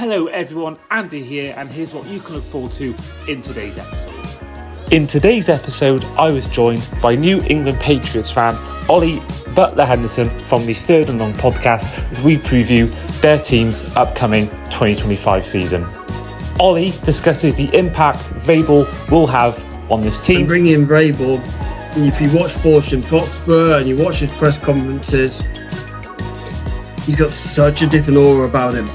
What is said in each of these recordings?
Hello everyone, Andy here, and here's what you can look forward to in today's episode. In today's episode, I was joined by New England Patriots fan Ollie Butler-Henderson from the Third and Long podcast as we preview their team's upcoming 2025 season. Ollie discusses the impact Vrabel will have on this team. And bringing in Vrabel, if you watch Force in Foxborough and you watch his press conferences, he's got such a different aura about him.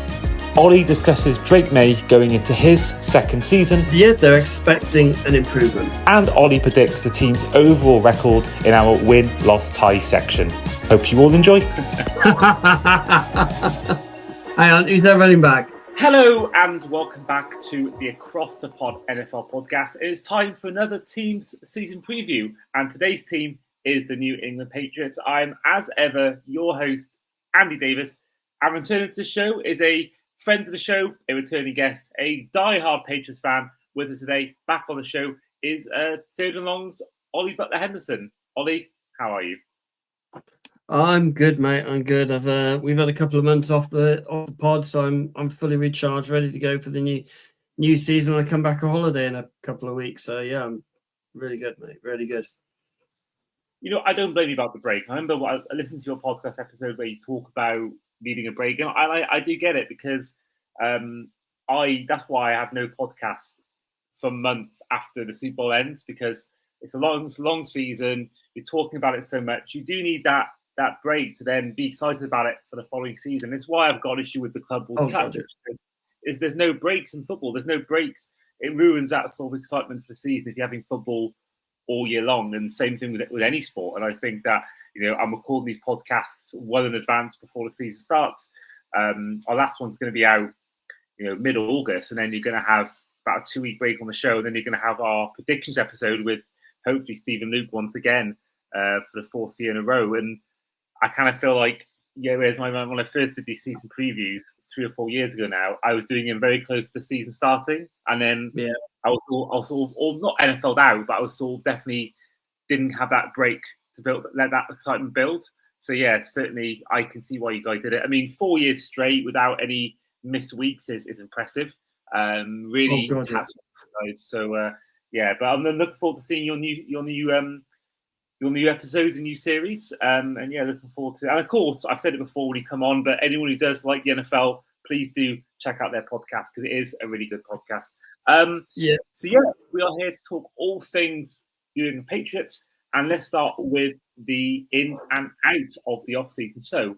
Ollie discusses Drake Maye going into his second season. Yeah, they're expecting an improvement. And Ollie predicts the team's overall record in our win-loss-tie section. Hope you all enjoy. Hang on, who's that running back? Hello and welcome back to the Across the Pod NFL podcast. It is time for another team's season preview, and today's team is the New England Patriots. I'm, as ever, your host, Andy Davis, and returning to the show is a friend of the show, a returning guest, a die-hard Patriots fan with us today. Back on the show is Third and Long's Ollie Butler-Henderson. Ollie, how are you? I'm good, mate. I'm good. We've had a couple of months off the pod, so I'm fully recharged, ready to go for the new season. I come back on holiday in a couple of weeks, so yeah, I'm really good, mate. Really good. You know, I don't blame you about the break. I remember I listened to your podcast episode where you talk about needing a break, and I do get it because that's why I have no podcasts for a month after the Super Bowl ends, because it's a long season. You're talking about it so much. You do need that break to then be excited about it for the following season. It's why I've got an issue with the Club World Cup. Is there's no breaks in football. There's no breaks. It ruins that sort of excitement for the season if you're having football all year long. And same thing with any sport. And I think that, you know, I'm recording these podcasts well in advance before the season starts. Our last one's going to be out, you know, mid-August, and then you're going to have about a 2-week break on the show. And then you're going to have our predictions episode with hopefully Stephen Luke once again for the fourth year in a row. And I kind of feel like, yeah, whereas when I first did these season previews 3 or 4 years ago now, I was doing them very close to the season starting. And then I was sort of not NFL'd out, but I was sort of definitely didn't have that break to let that excitement build. So yeah, certainly I can see why you guys did it. I mean, 4 years straight without any missed weeks is impressive. Really. Oh, God, yeah. So yeah, but I'm looking forward to seeing your new episodes and new series. And yeah, looking forward to it. And of course, I've said it before when you come on, but anyone who does like the NFL, please do check out their podcast because it is a really good podcast. So yeah, we are here to talk all things New England Patriots. And let's start with the in and out of the offseason. So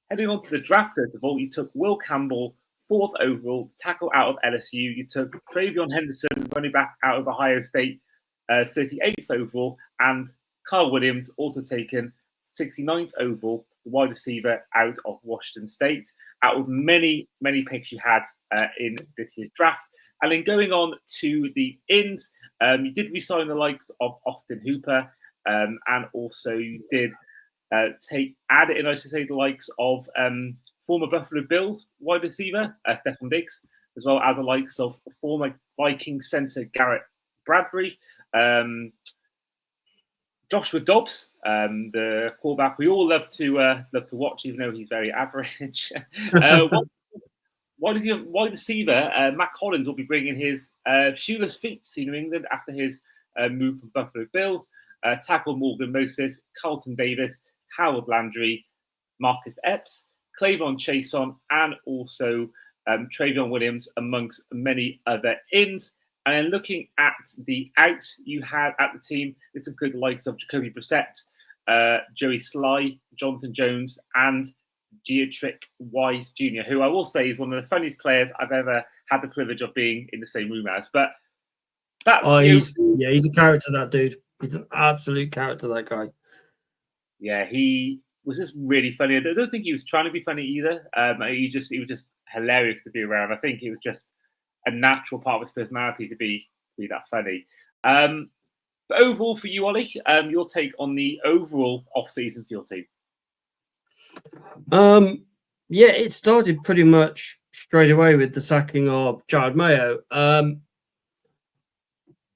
heading on to the draft, first of all, you took Will Campbell, 4th overall, tackle out of LSU. You took Travion Henderson, running back out of Ohio State, 38th overall, and Kyle Williams, also taken 69th overall, the wide receiver out of Washington State, out of many, many picks you had in this year's draft. And then going on to the ins, you did re-sign the likes of Austin Hooper, and also you did add in, I should say, the likes of former Buffalo Bills wide receiver, Stephon Diggs, as well as the likes of former Viking center Garrett Bradbury, Joshua Dobbs, the quarterback we all love to watch, even though he's very average. Wide receiver Matt Collins will be bringing his shoeless feet to New England after his move from Buffalo Bills. Tackle Morgan Moses, Carlton Davis, Howard Landry, Marcus Epps, Clavon Chason, and also Travion Williams, amongst many other ins. And then looking at the outs you had at the team, there's some good likes of Jacoby Brissett, Joey Sly, Jonathan Jones, and Geotrick Wise Jr., who I will say is one of the funniest players I've ever had the privilege of being in the same room as. But that's he's a character, that dude. He's an absolute character, that guy. Yeah, he was just really funny. I don't think he was trying to be funny either. He was just hilarious to be around. I think it was just a natural part of his personality to be that funny. But overall for you, Ollie, your take on the overall off-season for your team? Yeah, it started pretty much straight away with the sacking of Jared Mayo.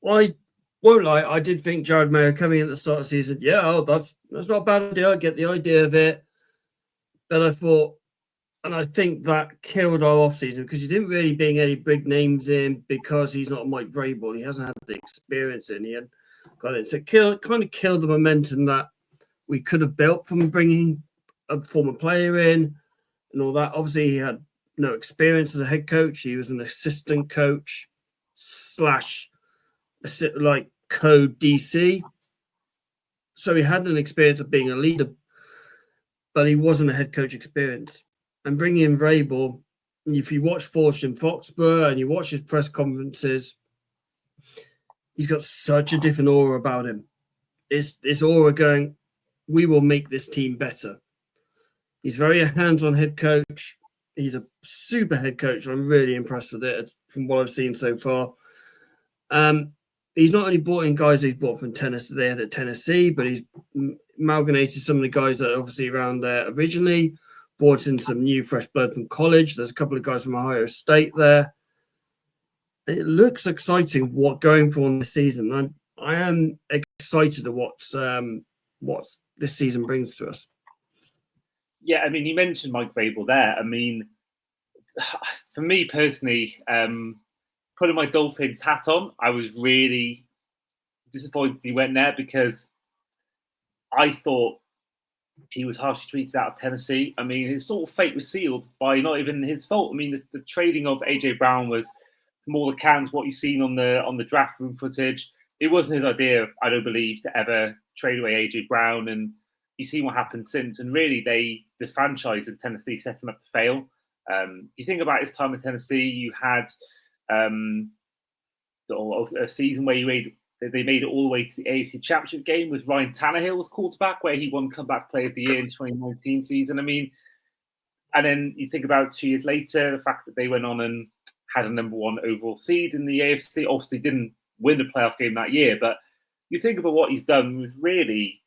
I won't lie, I did think Jared Mayo coming in at the start of the season, that's not a bad idea. I get the idea of it. But I thought, And I think that killed our offseason because he didn't really bring any big names in because he's not Mike Vrabel. He hasn't had the experience in. He had got it. So it kind of killed the momentum that we could have built from bringing a former player in and all that. Obviously, he had no experience as a head coach. He was an assistant coach slash like code DC. So he had an experience of being a leader, but he wasn't a head coach experience. And bringing in Vrabel, if you watch Forge in Foxborough and you watch his press conferences, he's got such a different aura about him. It's aura going, we will make this team better. He's very a hands-on head coach. He's a super head coach. I'm really impressed with it from what I've seen so far. He's not only brought in guys he's brought from Tennessee, they had at Tennessee, but he's amalgamated some of the guys that are obviously around there originally, brought in some new fresh blood from college. There's a couple of guys from Ohio State there. It looks exciting what going for on this season. I am excited at what this season brings to us. Yeah, I mean, you mentioned Mike Vrabel there. I mean, for me personally, putting my Dolphins hat on, I was really disappointed he went there because I thought he was harshly treated out of Tennessee. I mean, his sort of fate was sealed by not even his fault. I mean, the trading of AJ Brown was, from all accounts, what you've seen on the draft room footage. It wasn't his idea, I don't believe, to ever trade away AJ Brown, and you've seen what happened since. And really, the franchise in Tennessee set him up to fail. You think about his time in Tennessee, you had a season where they made it all the way to the AFC Championship game with Ryan Tannehill's quarterback, where he won Comeback Player of the Year in 2019 season. I mean, and then you think about 2 years later, the fact that they went on and had a number 1 overall seed in the AFC. Obviously, didn't win the playoff game that year, but you think about what he's done with really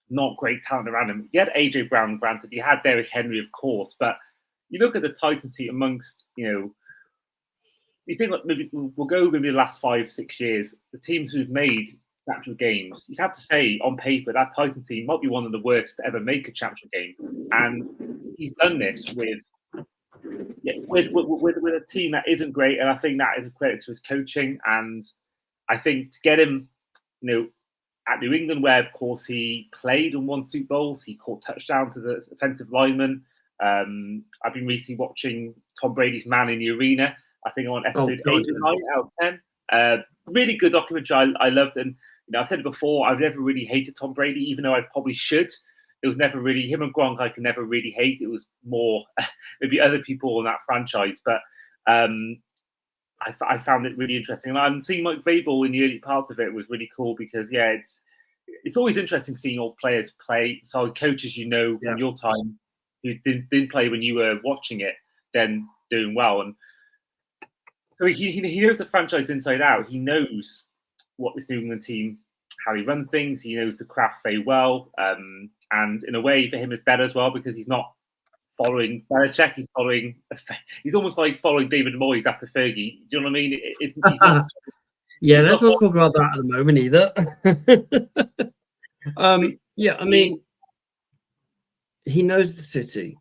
not great talent around him. He had AJ Brown, granted. He had Derrick Henry, of course, but you look at the Titans team amongst, you think like maybe we'll go maybe the last 5-6 years, the teams who've made championship games, you'd have to say on paper that Titans team might be one of the worst to ever make a championship game, and he's done this with a team that isn't great, and I think that is a credit to his coaching. And I think to get him, at New England, where of course he played and won Super Bowls, he caught touchdowns to the offensive lineman. I've been recently watching Tom Brady's Man in the Arena. I think I'm on episode 8 or 9 out of 10. Really good documentary. I loved, and I've said it before. I've never really hated Tom Brady, even though I probably should. It was never really him and Gronk. I could never really hate. It was more maybe other people in that franchise, but I found it really interesting. And I'm seeing Mike Vrabel in the early parts of it was really cool because it's always interesting seeing old players play. So coaches from your time who didn't play when you were watching it, then doing well. And so he knows the franchise inside out. He knows what this New England team, how he runs things. He knows the craft very well. And in a way, for him, it's better as well because he's not following Belichick. He's almost like following David Moyes after Fergie. Do you know what I mean? He's not, let's not talk about that at the moment either. I mean, he knows the city.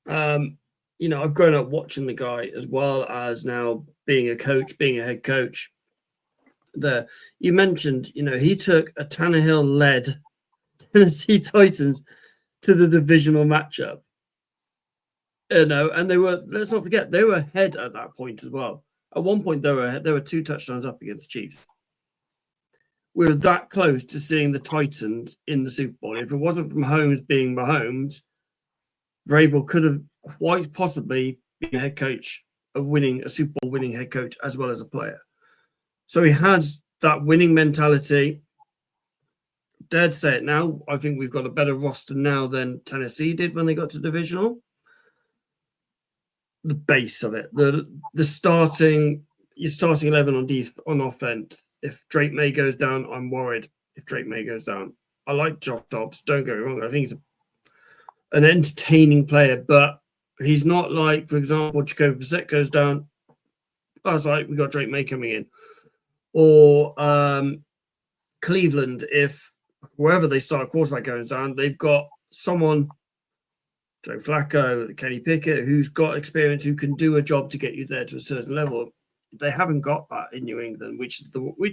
I've grown up watching the guy as well as now being a coach, being a head coach. You mentioned, he took a Tannehill-led Tennessee Titans to the divisional matchup. And they were, let's not forget, they were ahead at that point as well. At one point, they were 2 touchdowns up against the Chiefs. We were that close to seeing the Titans in the Super Bowl. If it wasn't from Mahomes being Mahomes, Vrabel could have quite possibly been a head coach, a Super Bowl winning head coach, as well as a player. So he has that winning mentality. Dare to say it now, I think we've got a better roster now than Tennessee did when they got to divisional. The base of it, your starting 11 on offense. If Drake Maye goes down, I'm worried. If Drake Maye goes down, I like Josh Dobbs. Don't get me wrong. I think he's an entertaining player, but he's not like, for example, Jacoby Brissett goes down. I was like, we got Drake Maye coming in, or Cleveland. If wherever they start a quarterback goes down, they've got someone Joe Flacco, Kenny Pickett, who's got experience, who can do a job to get you there to a certain level. They haven't got that in New England, which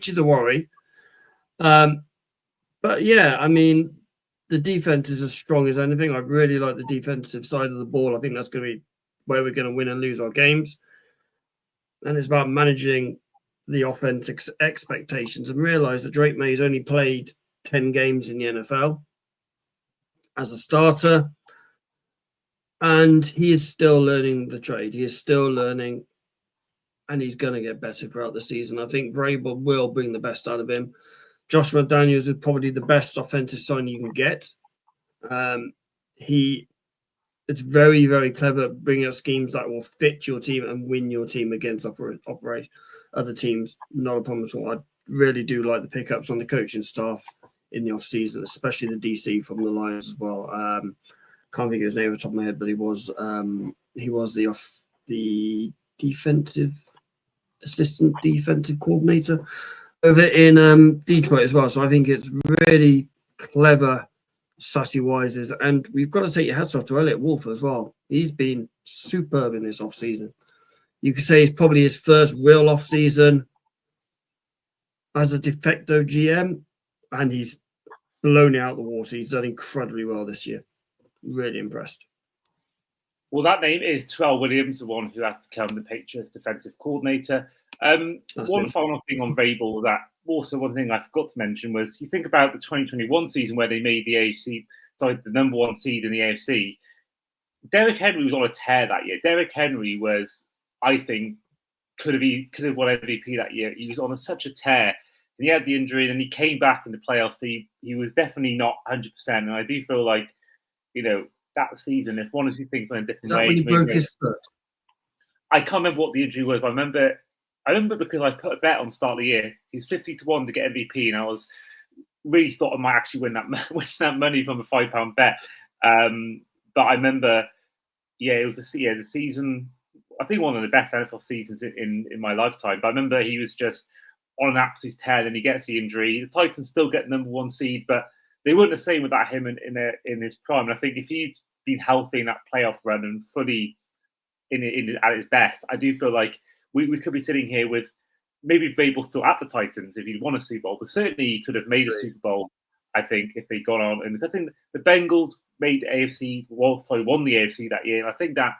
is a worry. But yeah, I mean, the defense is as strong as anything. I really like the defensive side of the ball. I think that's going to be where we're going to win and lose our games. And it's about managing the offense expectations and realize that Drake Maye has only played 10 games in the NFL as a starter. And he is still learning the trade. He is still learning, and he's going to get better throughout the season. I think Vrabel will bring the best out of him. Josh McDaniels is probably the best offensive sign you can get. It's very, very clever bringing up schemes that will fit your team and win your team against other teams. Not a problem at all. I really do like the pickups on the coaching staff in the offseason, especially the DC from the Lions as well. Can't think of his name off the top of my head, but he was the assistant defensive coordinator over in Detroit as well. So I think it's really clever, sassy wises, and we've got to take your hats off to Elliot Wolf as well. He's been superb in this offseason. You could say it's probably his first real offseason as a de facto GM, and he's blown it out the water. He's done incredibly well this year. Really impressed. Well, that name is Terrell Williams, the one who has become the Patriots defensive coordinator. One final thing on Vrabel that also one thing I forgot to mention was you think about the 2021 season where they made the number one seed in the AFC. Derrick Henry was on a tear that year. Derrick Henry was, I think, could have won MVP that year. He was on such a tear, and he had the injury, and he came back in the playoffs. He was definitely not 100%, and I do feel like, that season, if one or two things went a different way. When he broke his foot? I can't remember what the injury was. I remember because I put a bet on the start of the year. He was 50-1 to get MVP, and I was really thought I might actually win that money from a £5 bet. But I remember, it was the season. I think one of the best NFL seasons in my lifetime. But I remember he was just on an absolute tear, and he gets the injury. The Titans still get the number one seed, but they weren't the same without him in his prime. And I think if he'd been healthy in that playoff run and fully at his best, I do feel like we could be sitting here with maybe Vrabel still at the Titans if he'd won a Super Bowl, but certainly he could have made a Super Bowl, I think, if they'd gone on. And I think the Bengals won the AFC that year. And I think that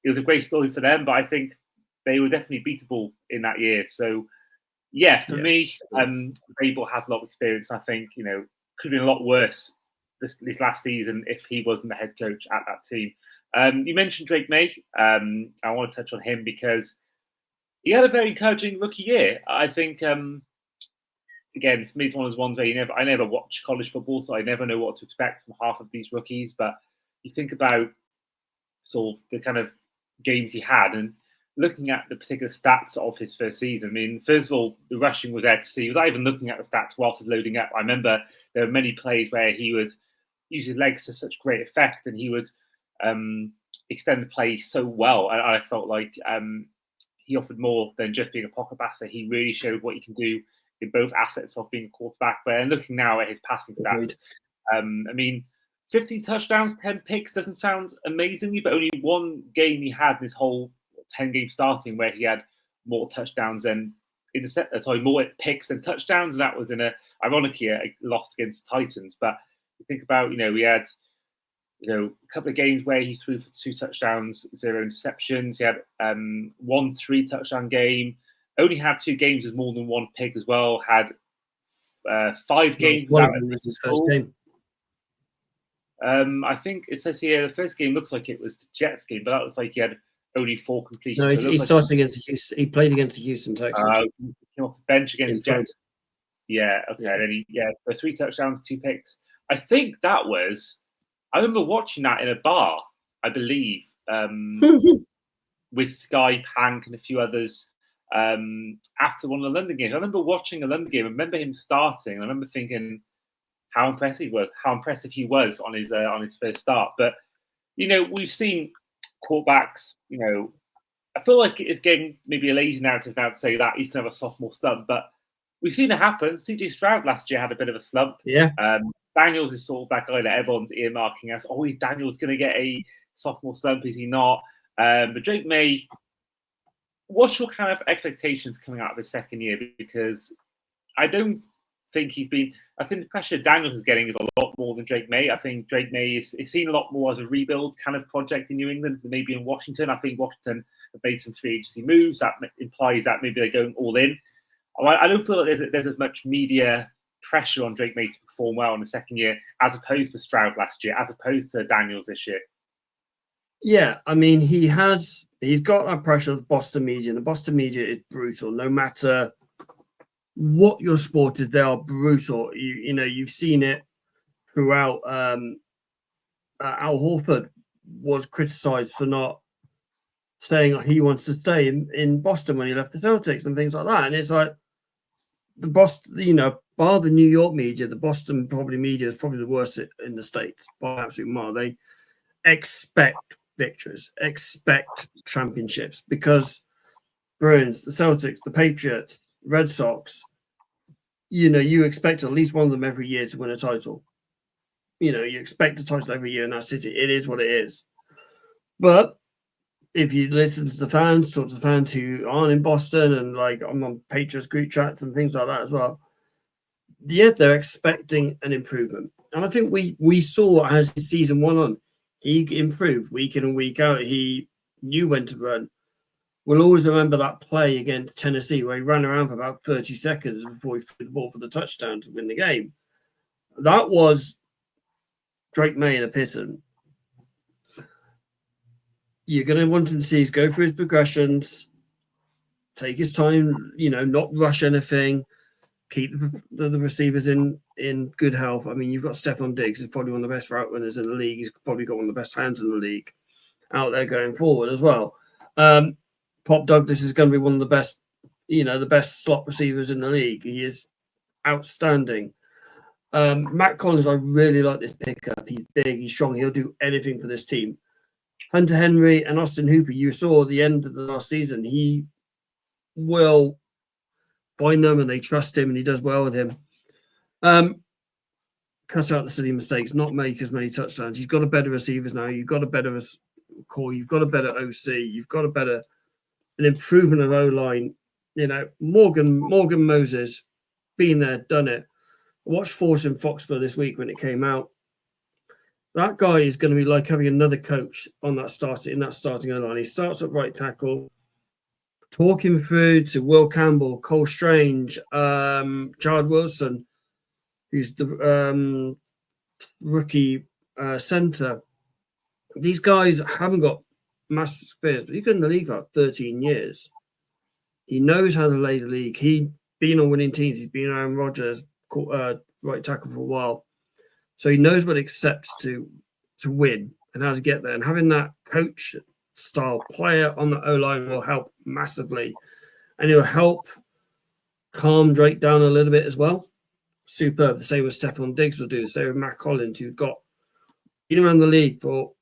it was a great story for them, but I think they were definitely beatable in that year. So, for me, Vrabel has a lot of experience. I think, could have been a lot worse this last season if he wasn't the head coach at that team. You mentioned Drake Maye. I want to touch on him because he had a very encouraging rookie year. I think, again, for me, it's one of those ones where I never watch college football, so I never know what to expect from half of these rookies. But you think about sort of the kind of games he had, and looking at the particular stats of his first season. I mean, first of all, the rushing was there to see. Without even looking at the stats whilst loading up, I remember there were many plays where he would use his legs to such great effect, and he would extend the play so well. And I felt like he offered more than just being a pocket passer. He really showed what he can do in both assets of being a quarterback. But looking now at his passing stats, I mean, 15 touchdowns, 10 picks doesn't sound amazingly, but only one game he had in his whole 10-game starting where he had more touchdowns than more picks than touchdowns. And that was in ironically, a loss against the Titans. But you think about, we had, a couple of games where he threw for 2 touchdowns, 0 interceptions. He had 1 3-touchdown game. Only had 2 games with more than 1 pick as well. Had 5 games without his first game. I think it says here the first game looks like it was the Jets game, but that was like he had only 4 completions. No, he started against the Houston. He played against the Houston Texans. He came off the bench against the Jets. Yeah, okay. Yeah. And then for 3 touchdowns, 2 picks. I think that was. I remember watching that in a bar, I believe, with Sky, Pank, and a few others after one of the London games. I remember watching a London game. I remember him starting. And I remember thinking how impressive he was on his first start. But we've seen quarterbacks. I feel like it's getting maybe a lazy narrative now to say that he's going to have a sophomore slump, but we've seen it happen. CJ Stroud last year had a bit of a slump. Yeah. Daniels is sort of that guy that everyone's earmarking as, oh, is Daniels going to get a sophomore slump? Is he not? But Drake Maye, what's your kind of expectations coming out of his second year? Because I don't think he's been. I think the pressure Daniels is getting is a lot more than Drake Maye. I think Drake Maye is seen a lot more as a rebuild kind of project in New England than maybe in Washington. I think Washington have made some free agency moves that implies that maybe they're going all in. I don't feel like there's as much media pressure on Drake Maye to perform well in the second year as opposed to Stroud last year, as opposed to Daniels this year. Yeah, I mean, he's got that pressure of the Boston media. The Boston media is brutal. No matter what your sport is, they are brutal. You've seen it throughout. Al Horford was criticised for not saying he wants to stay in Boston when he left the Celtics and things like that. And it's like the Boston, bar the New York media, the Boston media is probably the worst in the States by absolute mile. They expect victories, expect championships because Bruins, the Celtics, the Patriots, Red Sox, you expect at least one of them every year to win a title. You expect a title every year in that city. It is what it is. But if you listen to the fans, talk to the fans who aren't in Boston, and like I'm on Patriots group chats and things like that as well, yeah, they're expecting an improvement. And I think we saw as the season went on, he improved week in and week out. He knew when to run. We'll always remember that play against Tennessee where he ran around for about 30 seconds before he threw the ball for the touchdown to win the game. That was Drake Maye in a pittance. You're going to want him to see go through his progressions, take his time, not rush anything, keep the receivers in good health. I mean, you've got Stephon Diggs, who's probably one of the best route runners in the league. He's probably got one of the best hands in the league out there going forward as well. Pop Douglas is going to be one of the best, the best slot receivers in the league. He is outstanding. Matt Collins, I really like this pickup. He's big, he's strong, he'll do anything for this team. Hunter Henry and Austin Hooper, you saw at the end of the last season, he will find them and they trust him and he does well with him. Cut out the silly mistakes, not make as many touchdowns. You've got a better receivers now. You've got a better core. You've got a better OC. You've got an improvement of O-line. Morgan Moses, been there, done it. Watch Force in Foxborough this week when it came out. That guy is going to be like having another coach in that starting O-line. He starts at right tackle, talking through to Will Campbell, Cole Strange, Jared Wilson, who's the rookie center. These guys haven't got massive experience, but he's been in the league for 13 years. He knows how to lay the league. He's been on winning teams. He's been around Rodgers, right tackle for a while. So he knows what it accepts to win and how to get there. And having that coach-style player on the O-line will help massively. And it will help calm Drake down a little bit as well. Superb. The same with Stephon Diggs will do. The same with Matt Collins, who's been around the league for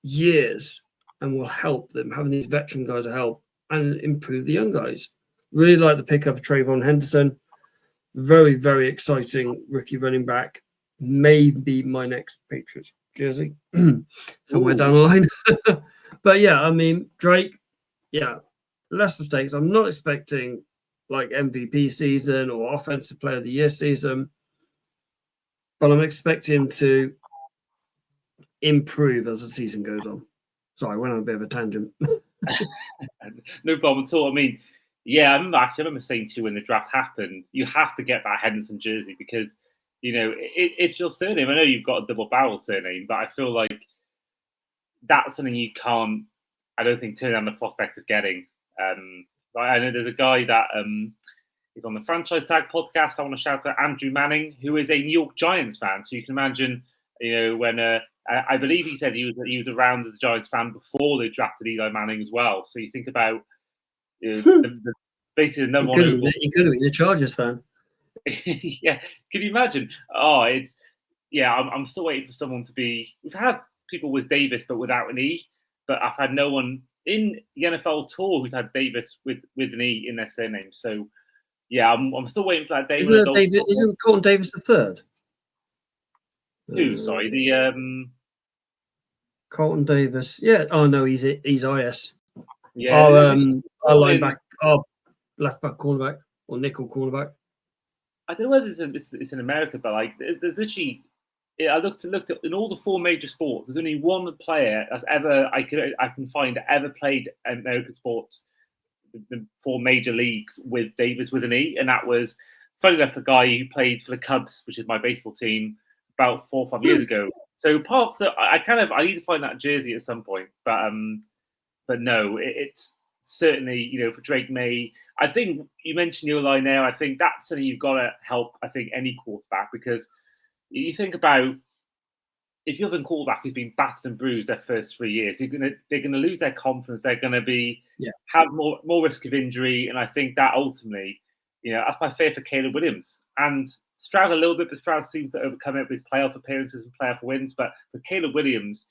years and will help them. Having these veteran guys will help and improve the young guys. Really like the pickup of Trayvon Henderson. Very, very exciting rookie running back. Maybe my next Patriots jersey somewhere down the line. But yeah, I mean, Drake, less mistakes. I'm not expecting like MVP season or offensive player of the year season, but I'm expecting him to improve as the season goes on. Sorry, I went on a bit of a tangent. No problem at all. I mean, I remember saying to you when the draft happened, you have to get that Henderson jersey because, it's your surname. I know you've got a double barrel surname, but I feel like that's something you can't, I don't think, turn down the prospect of getting. I know there's a guy that is on the Franchise Tag podcast. I want to shout out Andrew Manning, who is a New York Giants fan. So you can imagine, when I believe he said he was around as a Giants fan before they drafted Eli Manning as well. So you think about basically the number one. He could have been a Chargers fan. Yeah, can you imagine? Oh, I'm still waiting for someone to be. We've had people with Davis, but without an E. But I've had no one in the NFL tour who's had Davis with an E in their surname. So I'm still waiting for that day. Isn't Colton Davis the third? Who? Sorry, the Carlton Davis. Yeah. Oh no, he's IS. yeah. Our our All in, linebacker, our left back cornerback or nickel cornerback. I don't know whether it's in America, but like there's literally. I looked at in all the four major sports. There's only one player that's ever I can find that ever played American sports, the four major leagues with Davis with an E, and that was funny enough a guy who played for the Cubs, which is my baseball team, about 4 or 5 years ago. So part of I need to find that jersey at some point, but no, it's certainly for Drake Maye. I think you mentioned your line there. I think that's something you've got to help. I think any quarterback because you think about if you have a quarterback who's been battered and bruised their first 3 years, they're gonna lose their confidence. They're gonna have more risk of injury, and I think that ultimately, that's my fear for Caleb Williams and Stroud a little bit, but Stroud seems to overcome it with his playoff appearances and playoff wins. But for Caleb Williams,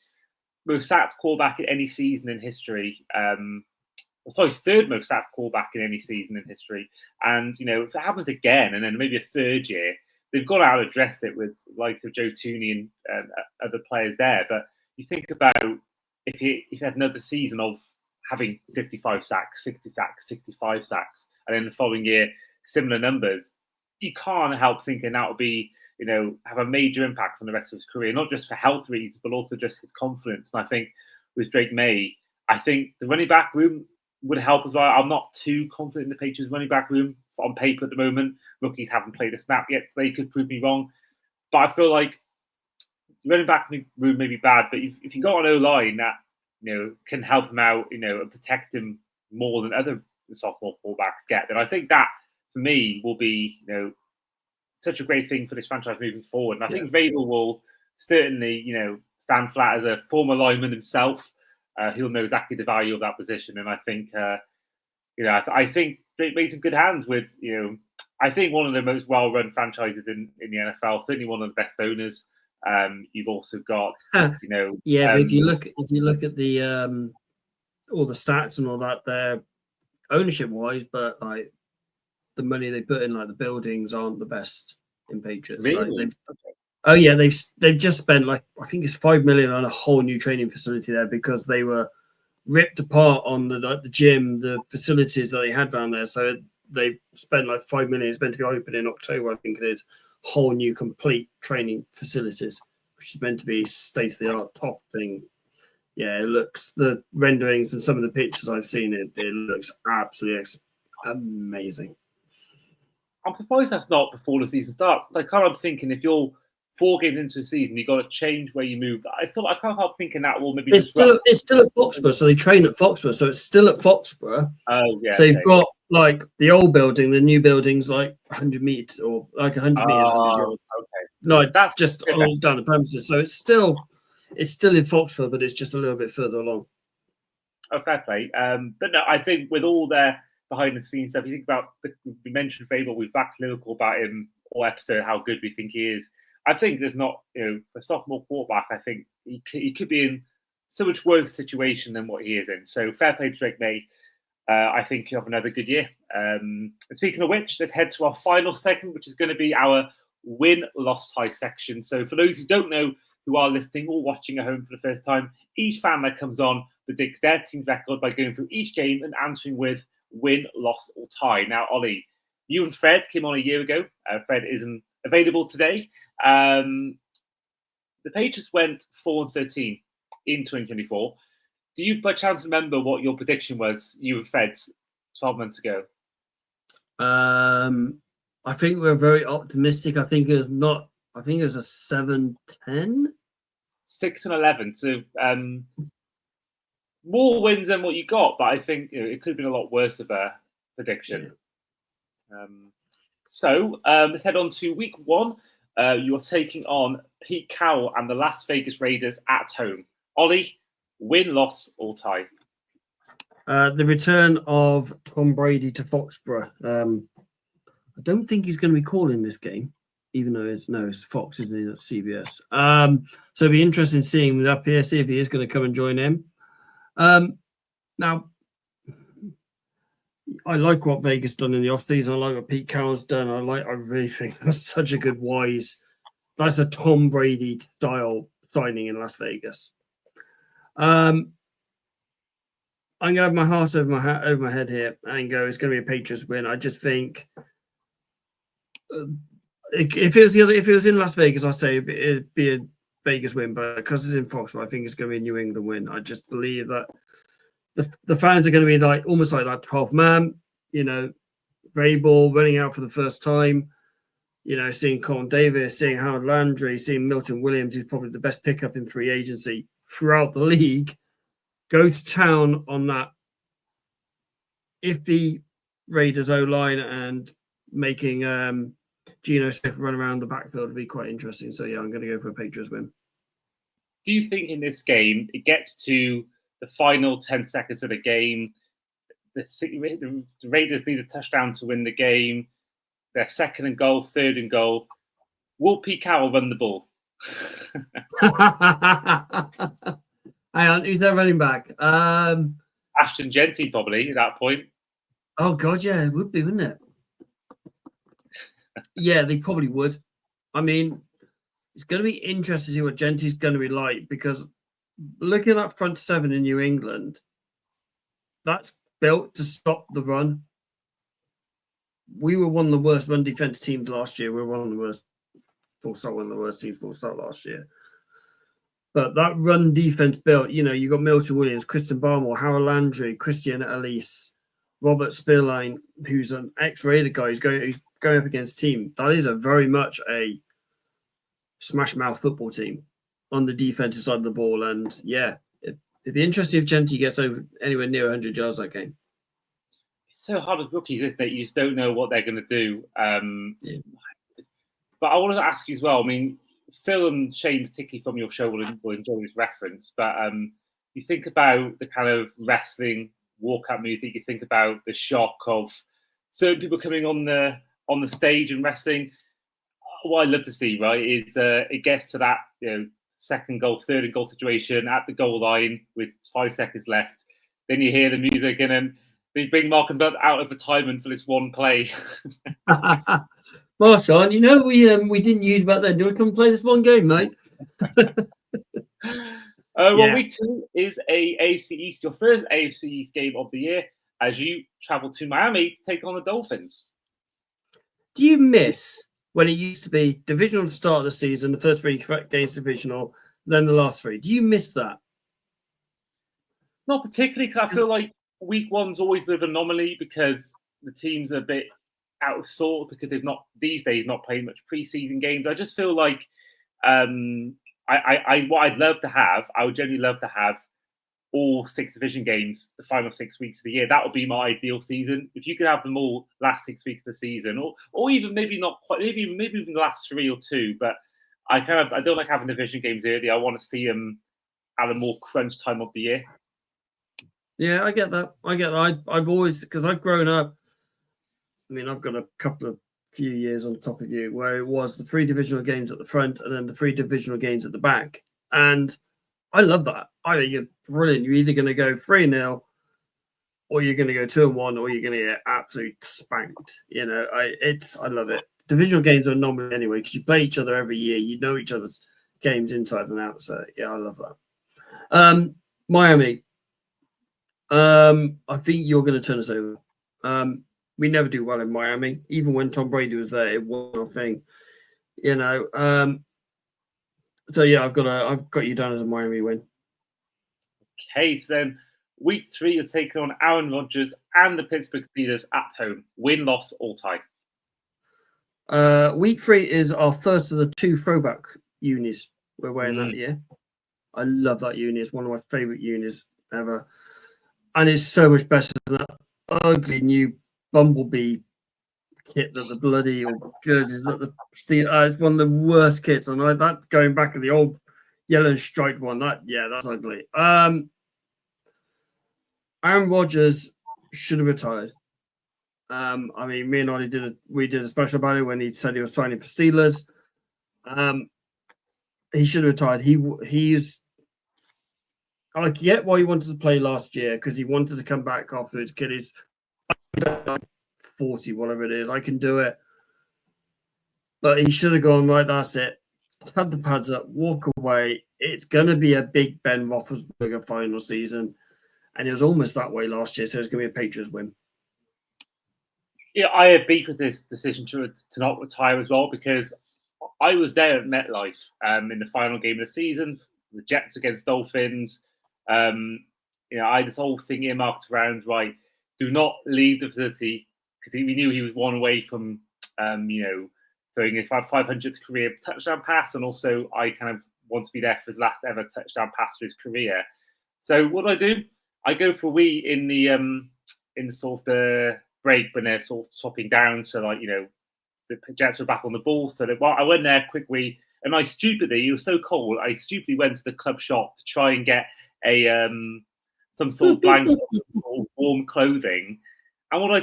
most sacked quarterback in any season in history. Third most sacked quarterback in any season in history. And if it happens again, and then maybe a third year, they've got to address it with likes of Joe Tooney and other players there. But you think about if he had another season of having 55 sacks, 60 sacks, 65 sacks, and then the following year similar numbers, you can't help thinking that would be have a major impact on the rest of his career, not just for health reasons, but also just his confidence. And I think with Drake Maye, I think the running back room would help as well. I'm not too confident in the Patriots running back room on paper at the moment. Rookies haven't played a snap yet, so they could prove me wrong. But I feel like the running back room may be bad, but if you got an O-line that can help him out, and protect him more than other sophomore fullbacks get, then I think that for me will be such a great thing for this franchise moving forward. And I think Vrabel will certainly stand flat as a former lineman himself. He'll know exactly the value of that position, and I think I think Drake made some good hands with I think one of the most well-run franchises in the NFL. Certainly one of the best owners. You've also got but if you look at the all the stats and all that, they're ownership-wise, but like the money they put in, like the buildings aren't the best in Patriots. Really? They've just spent like I think it's $5 million on a whole new training facility there because they were ripped apart on the gym, the facilities that they had around there. So they spent like $5 million. It's meant to be open in October, I think it is. Whole new complete training facilities, which is meant to be state of the art top thing. Yeah, it looks the renderings and some of the pictures I've seen. It looks absolutely amazing. I'm surprised that's not before the season starts. I can't help thinking if you're 4 games into the season, you've got to change where you move. I can't help thinking that will maybe it's still at Foxborough, so they train at Foxborough, so it's still at Foxborough. Oh yeah. So you've got like the old building, the new building's like 100 meters or like 100 meters, 100 yards. Okay. No, that's just all down the premises. So it's still in Foxborough, but it's just a little bit further along. Oh, fair play. But no, I think with all their behind the scenes stuff, you think about we mentioned Vrabel, we've waxed lyrical about him all episode, how good we think he is. I think there's not, a sophomore quarterback. I think he could be in so much worse situation than what he is in. So fair play to Drake Maye. I think you have another good year. And speaking of which, let's head to our final segment, which is going to be our win-loss tie section. So for those who don't know, who are listening or watching at home for the first time, each fan that comes on predicts their team's record by going through each game and answering with win, loss, or tie. Now, Ollie, you and Fred came on a year ago. Fred isn't available today. The Patriots went 4-13 in 2024. Do you by chance remember what your prediction was, you and Fred's 12 months ago? I think we're very optimistic. I think it was a 7-10. 6-11. So more wins than what you got, but I think it could have been a lot worse of a prediction. Yeah. So let's head on to week 1. You are taking on Pete Carroll and the Las Vegas Raiders at home. Ollie, win, loss, or tie? The return of Tom Brady to Foxborough. I don't think he's going to be calling this game, even though it's Fox, isn't it? That's CBS. So it'll be interesting seeing him up here, see if he is going to come and join him. Now, I like what Vegas done in the offseason. I like what Pete Carroll's done. I really think that's such a good, wise That's a Tom Brady style signing in Las Vegas. I'm going to have my heart over my head here and go, it's going to be a Patriots win. I just think if it was in Las Vegas, I'd say it'd be a Vegas win, but because it's in Foxborough, I think it's going to be a New England win. I just believe that the fans are going to be like almost like that 12th man, Vrabel running out for the first time, seeing Colin Davis, seeing Howard Landry, seeing Milton Williams, who's probably the best pickup in free agency throughout the league, go to town on that iffy Raiders O-line and making Geno Smith run around the backfield would be quite interesting. So, yeah, I'm going to go for a Patriots win. Do you think in this game it gets to the final 10 seconds of the game, the Raiders need a touchdown to win the game, they're second and goal, third and goal, will Pete Carroll run the ball? Hang on, who's their running back? Ashton Jeanty, probably, at that point. Oh, God, yeah, it would be, wouldn't it? Yeah, they probably would. I mean, it's going to be interesting to see what Jeanty's going to be like, because looking at that front seven in New England, that's built to stop the run. We were one of the worst run defense teams last year. We were one of the worst teams full start last year. But that run defense built, you got Milton Williams, Christian Barmore, Howard Landry, Christian Elise, Robert Spillane, who's an ex-Raider guy who's going up against team. That is a very much a smash mouth football team on the defensive side of the ball. And yeah, it'd be interesting if Jeanty gets over anywhere near 100 yards that game. It's so hard with rookies, isn't it? You just don't know what they're going to do. Yeah. But I wanted to ask you as well. I mean, Phil and Shane, particularly from your show, will enjoy this reference. But you think about the kind of wrestling walkout music. You think about the shock of certain people coming on the stage and wrestling. What I'd love to see, right, is it gets to that second goal, third and goal situation at the goal line with 5 seconds left. Then you hear the music, and then they bring Mark and Bud out of retirement for this one play. Marshawn, we didn't use back then. Do you want to come and play this one game, mate? Well, week 2 is a AFC East, your first AFC East game of the year, as you travel to Miami to take on the Dolphins. Do you miss when it used to be divisional to start the season, the first 3 games divisional, then the last 3? Do you miss that? Not particularly, because I feel like week 1's always a bit of an anomaly because the teams are a bit out of sort because they've not these days not played much preseason games. I just feel like what I'd love to have, I would generally love to have all 6 division games the final 6 weeks of the year. That would be my ideal season. If you could have them all last 6 weeks of the season, or even maybe not quite, maybe even the last 3 or 2. But I don't like having division games early. I want to see them at a more crunch time of the year. Yeah, I get that. I've always, because I've grown up. I mean, I've got a few years on top of you where it was the 3 divisional games at the front and then the 3 divisional games at the back. And I love that. I think you're brilliant. You're either going to go 3-0 or you're going to go 2-1 or you're going to get absolutely spanked. I love it. Divisional games are normal anyway because you play each other every year. You know each other's games inside and out. So, yeah, I love that. Miami. I think you're going to turn us over. We never do well in Miami. Even when Tom Brady was there, it wasn't a thing. So yeah, I've got you down as a Miami win. Okay, so then week 3 you're taking on Aaron Rodgers and the Pittsburgh Steelers at home. Win, loss, all tie. Week 3 is our first of the 2 throwback unis we're wearing that year. I love that uni. It's one of my favorite unis ever. And it's so much better than that ugly new Bumblebee kit that the bloody jerseys that the it's one of the worst kits. And that's going back to the old yellow and striped one. That's ugly. Aaron Rodgers should have retired. I mean, me and Ollie did a special about it when he said he was signing for Steelers. He should have retired. He's I get why he wanted to play last year because he wanted to come back after his kid is 40, whatever it is. I can do it. But he should have gone, right, that's it. have the pads up, walk away. It's going to be a big Ben Roethlisberger final season. And it was almost that way last year, so it's going to be a Patriots win. Yeah, I had beef with this decision to not retire as well, because I was there at MetLife in the final game of the season, the Jets against Dolphins. I had this whole thing earmarked around, right, do not leave the facility, because we knew he was one away from, throwing his 500th career touchdown pass, and also I kind of want to be there for his last ever touchdown pass of his career. So what do I do? I go for a wee in the sort of the break when they're sort of swapping down, so the Jets were back on the ball. So I went there quick wee, and it was so cold, I stupidly went to the club shop to try and get a some sort of blanket, some sort of warm clothing. And what I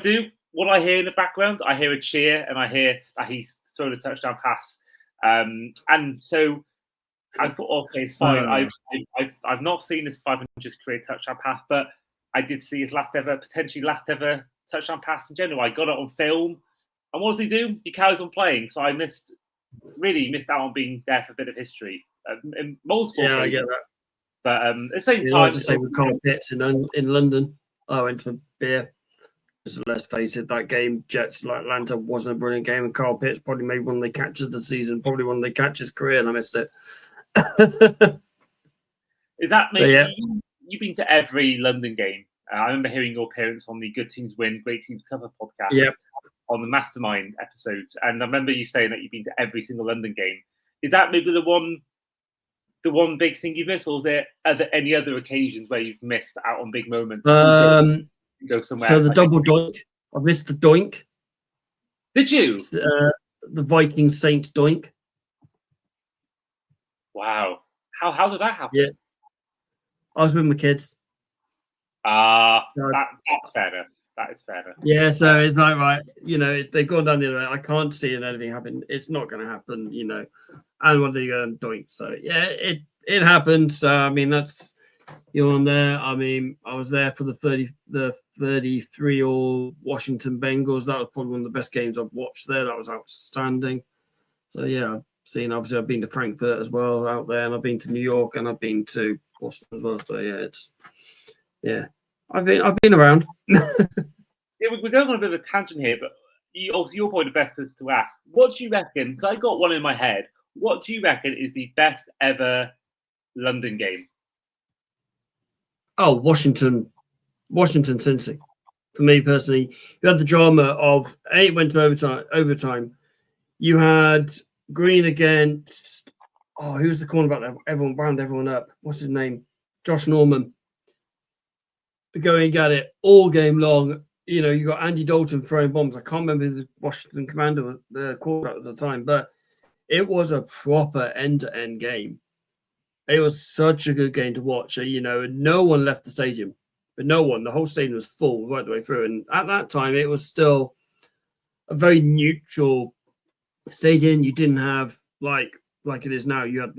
hear in the background, I hear a cheer, and I hear that he's thrown a touchdown pass. And so I thought, okay, it's fine. I've not seen this 500th career touchdown pass, but I did see his potentially last ever touchdown pass in general. I got it on film. And what does he do? He carries on playing. So I missed out on being there for a bit of history. In multiple occasions. I get that. But at the same time... It was the same with Carl Pitts in London. I went for beer. So let's face it, that game, Jets Atlanta, wasn't a brilliant game. And Carl Pitts probably made one of the catches of the season, probably one of the catches career, and I missed it. Is that maybe you've been to every London game? I remember hearing your appearance on the Good Teams Win, Great Teams Cover podcast. Yep. On the Mastermind episodes, and I remember you saying that you've been to every single London game. Is that maybe the one big thing you've missed, or are there any other occasions where you've missed out on big moments? Go somewhere. So the double doink. I missed the doink. Did you? The Viking Saints doink. Wow. How did that happen? Yeah. I was with my kids. That's fair enough. That is fair enough. Yeah, so it's like, right, they've gone down the other way. I can't see anything happen. It's not going to happen, And what are you going to doink? So, yeah, it happened. So, I mean, that's you're on there. I mean, I was there for the 33-all Washington Bengals. That was probably one of the best games I've watched there. That was outstanding. So, yeah, I've been to Frankfurt as well out there, and I've been to New York, and I've been to Boston as well. So, I've been around. We're going on a bit of a tangent here, but obviously you're probably the best person to ask. What do you reckon? Because I got one in my head. What do you reckon is the best ever London game? Oh, Washington, Cincy. For me personally, you had the drama of it went to overtime. You had Green against who's the cornerback there? Everyone wound everyone up. What's his name? Josh Norman. Going at it all game long. You got Andy Dalton throwing bombs. I can't remember who the Washington commander, the quarterback at the time, but it was a proper end-to-end game. It was such a good game to watch. No one left the stadium, but no one. The whole stadium was full right the way through. And at that time, it was still a very neutral stadium. You didn't have like it is now. You had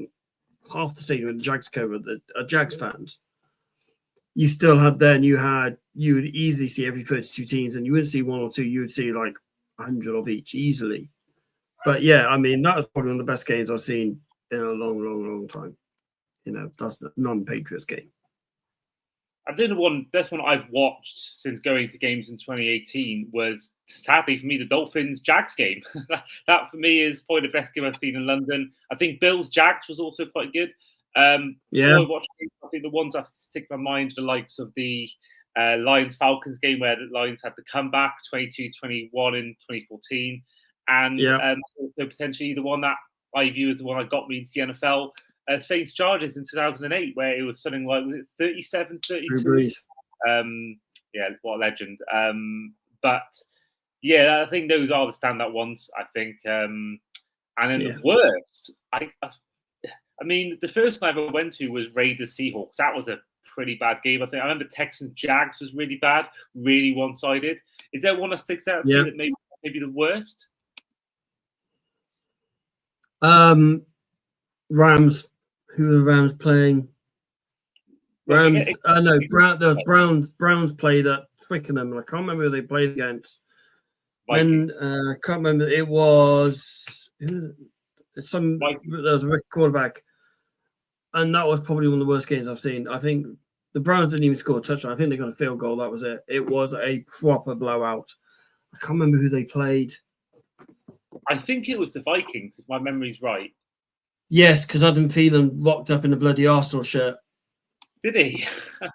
half the stadium with the Jags cover, the Jags fans. You still had then you would easily see every 32 teams, and you wouldn't see one or two, you would see like 100 of each easily. But yeah, I mean, that was probably one of the best games I've seen in a long, long, long time. That's a non-Patriots game. I think the best one I've watched since going to games in 2018 was, sadly for me, the Dolphins-Jags game. That for me is probably the best game I've seen in London. I think Bills-Jags was also quite good. I think the ones that stick in my mind are the likes of the Lions-Falcons game, where the Lions had the comeback 22-21 in 2014, and also potentially the one that I view as the one that got me into the NFL, Saints-Chargers in 2008, where it was something like 37-32. What a legend. But yeah, I think those are the standout ones. I think, and then the worst, I mean, the first one I ever went to was Raiders-Seahawks. That was a pretty bad game. I remember Texans-Jags was really bad, really one-sided. Is there one that sticks out to you that maybe the worst? Rams. Who are the Rams playing? Rams. There was Browns played at Twickenham, and I can't remember who they played against. I can't remember. It was There was a rookie quarterback, and that was probably one of the worst games I've seen. I think the Browns didn't even score a touchdown. I think they got a field goal. That was it. It was a proper blowout. I can't remember who they played. I think it was the Vikings, if my memory's right. Yes, because Adam Thielen rocked up in a bloody Arsenal shirt. Did he?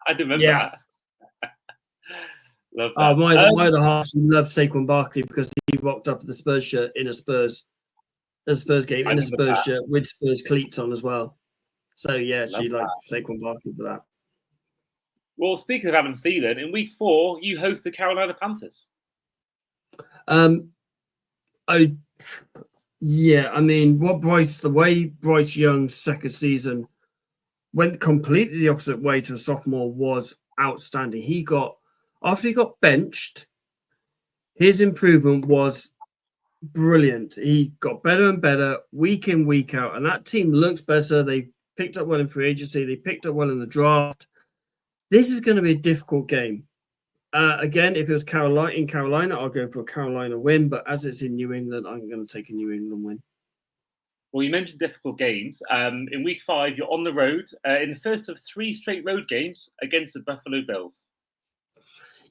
I don't remember that. Love that. My other half loved Saquon Barkley because he rocked up with the Spurs shirt in a Spurs game in a Spurs shirt with Spurs cleats on as well. So yeah, she liked Saquon Barkley for that. Well, speaking of Adam Thielen, in week 4, you host the Carolina Panthers. I mean, the way Bryce Young's second season went completely the opposite way to a sophomore was outstanding. After he got benched, his improvement was brilliant. He got better and better week in, week out, and that team looks better. They picked up well in free agency. They picked up well in the draft. This is going to be a difficult game. Again, if it was Carolina, I'll go for a Carolina win. But as it's in New England, I'm going to take a New England win. Well, you mentioned difficult games. In week 5, you're on the road in the first of 3 straight road games against the Buffalo Bills.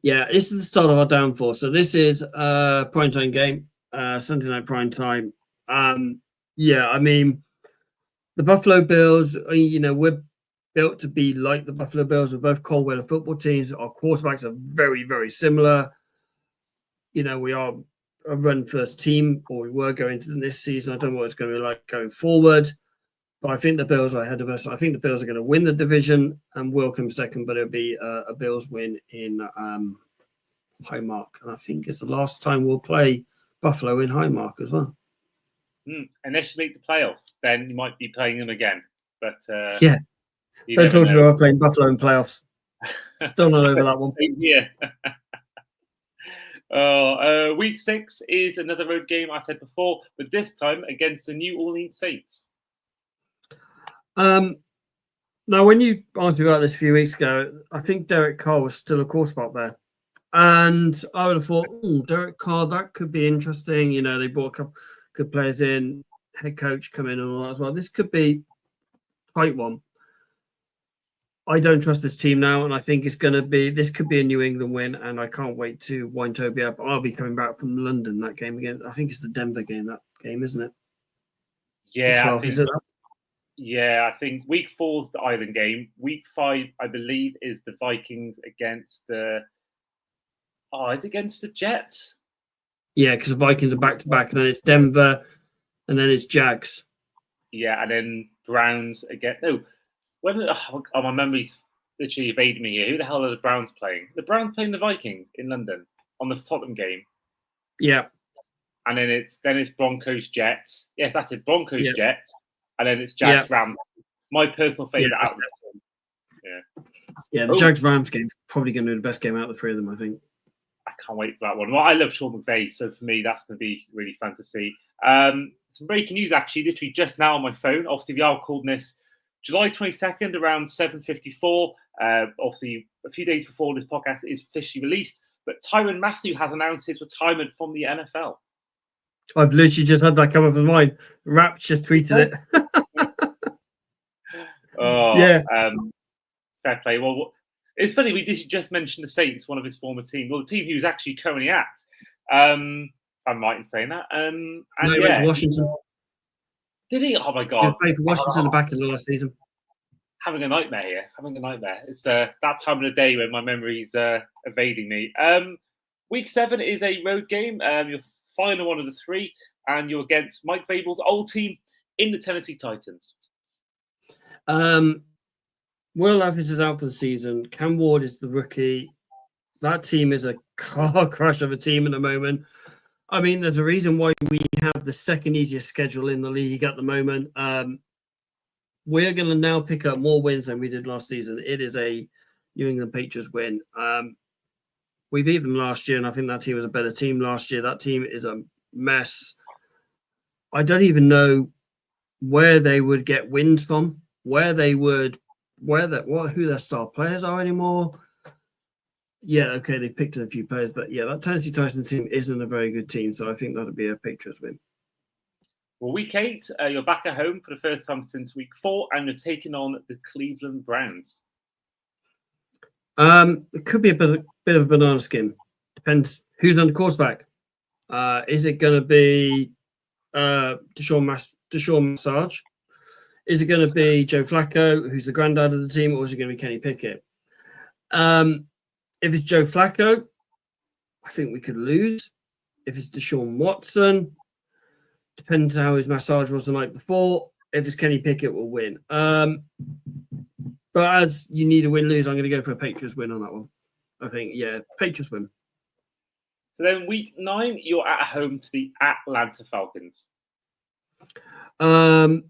Yeah, this is the start of our downfall. So this is a primetime game, Sunday night primetime. I mean, the Buffalo Bills, we're built to be like the Buffalo Bills. We're both cold weather football teams. Our quarterbacks are very, very similar. We are a run-first team, or we were going to this season. I don't know what it's going to be like going forward. But I think the Bills are ahead of us. I think the Bills are going to win the division and we'll come second, but it'll be a Bills win in Highmark. And I think it's the last time we'll play Buffalo in Highmark as well. Unless you make the playoffs, then you might be playing them again. But yeah, don't talk to me about playing Buffalo in playoffs. Still not over that one. Yeah. Week 6 is another road game, I said before, but this time against the New Orleans Saints. Now, when you asked me about this a few weeks ago, I think Derek Carr was still a quarterback there. And I would have thought, Derek Carr, that could be interesting. They brought a couple good players in, head coach come in and all that as well. This could be a tight one. I don't trust this team now, and I think this could be a New England win, and I can't wait to wind Toby up. I'll be coming back from London that game again. I think it's the Denver game, isn't it? Yeah, I think week 4 is the Island game. Week 5, I believe, is the Vikings against the Jets. Yeah, because the Vikings are back-to-back, and then it's Denver, and then it's Jags. Yeah, and then Browns again. No, my memory's literally evading me here. Who the hell are the Browns playing? The Browns playing the Vikings in London on the Tottenham game. Yeah. And then it's Broncos Jets. Yes, that's it. Broncos Jets. And then it's Jags Rams. My personal favourite outlet. Yeah, the Jags Rams game is probably going to be the best game out of the 3 of them, I think. I can't wait for that one. Well, I love Sean McVay, so for me, that's going to be really fun to see. Some breaking news, actually, literally just now on my phone. Obviously, we are calling this July 22nd, around 7:54. Obviously, a few days before this podcast is officially released. But Tyrann Mathieu has announced his retirement from the NFL. I've literally just had that come up in mind. Raps just tweeted it. Fair play. Well, it's funny, we just mentioned the Saints, one of his former teams. Well, the team he was actually currently at. I'm right in saying that. He went to Washington. Did he? Oh, my God. He played for Washington the back in the last season. Having a nightmare here. It's that time of the day when my memory's evading me. Week 7 is a road game. You're final one of the 3, and you're against Mike Vrabel's old team in the Tennessee Titans. Will Levis is out for the season. Cam Ward is the rookie. That team is a car crash of a team at the moment. I mean, there's a reason why we have the second easiest schedule in the league at the moment. We're going to now pick up more wins than we did last season. It is a New England Patriots win. We beat them last year, and I think that team was a better team last year. That team is a mess. I don't even know where they would get wins from, who their star players are anymore. Yeah, okay, they picked a few players, but yeah, that Tennessee Titans team isn't a very good team, so I think that'll be a Patriots win. Well, week 8, you're back at home for the first time since week 4, and you're taking on the Cleveland Browns. It could be a bit of a banana skin. Depends who's on the quarterback. Is it going to be Deshaun Massage? Is it going to be Joe Flacco, who's the granddad of the team, or is it going to be Kenny Pickett? If it's Joe Flacco, I think we could lose. If it's Deshaun Watson, depends how his massage was the night before. If it's Kenny Pickett, we'll win. But as you need a win-lose, I'm going to go for a Patriots win on that one. I think, yeah, Patriots win. So then week 9, you're at home to the Atlanta Falcons. I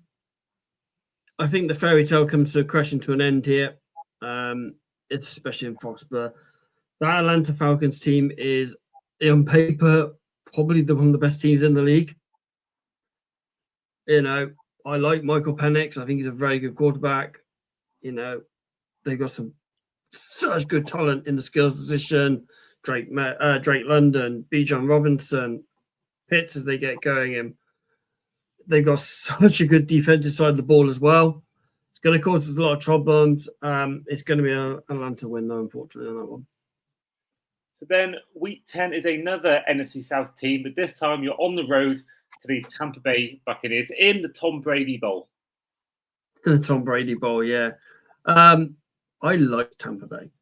think the fairy tale comes to crashing to an end here. It's especially in Foxborough. The Atlanta Falcons team is, on paper, probably one of the best teams in the league. You know, I like Michael Penix. I think he's a very good quarterback. You know, they've got such good talent in the skills position. Drake London, B. John Robinson, Pitts as they get going. And they've got such a good defensive side of the ball as well. It's going to cause us a lot of problems. It's going to be an Atlanta win, though, unfortunately, on that one. So then week 10 is another NFC South team, but this time you're on the road to the Tampa Bay Buccaneers in the Tom Brady Bowl. The Tom Brady Bowl, yeah. I like Tampa Bay.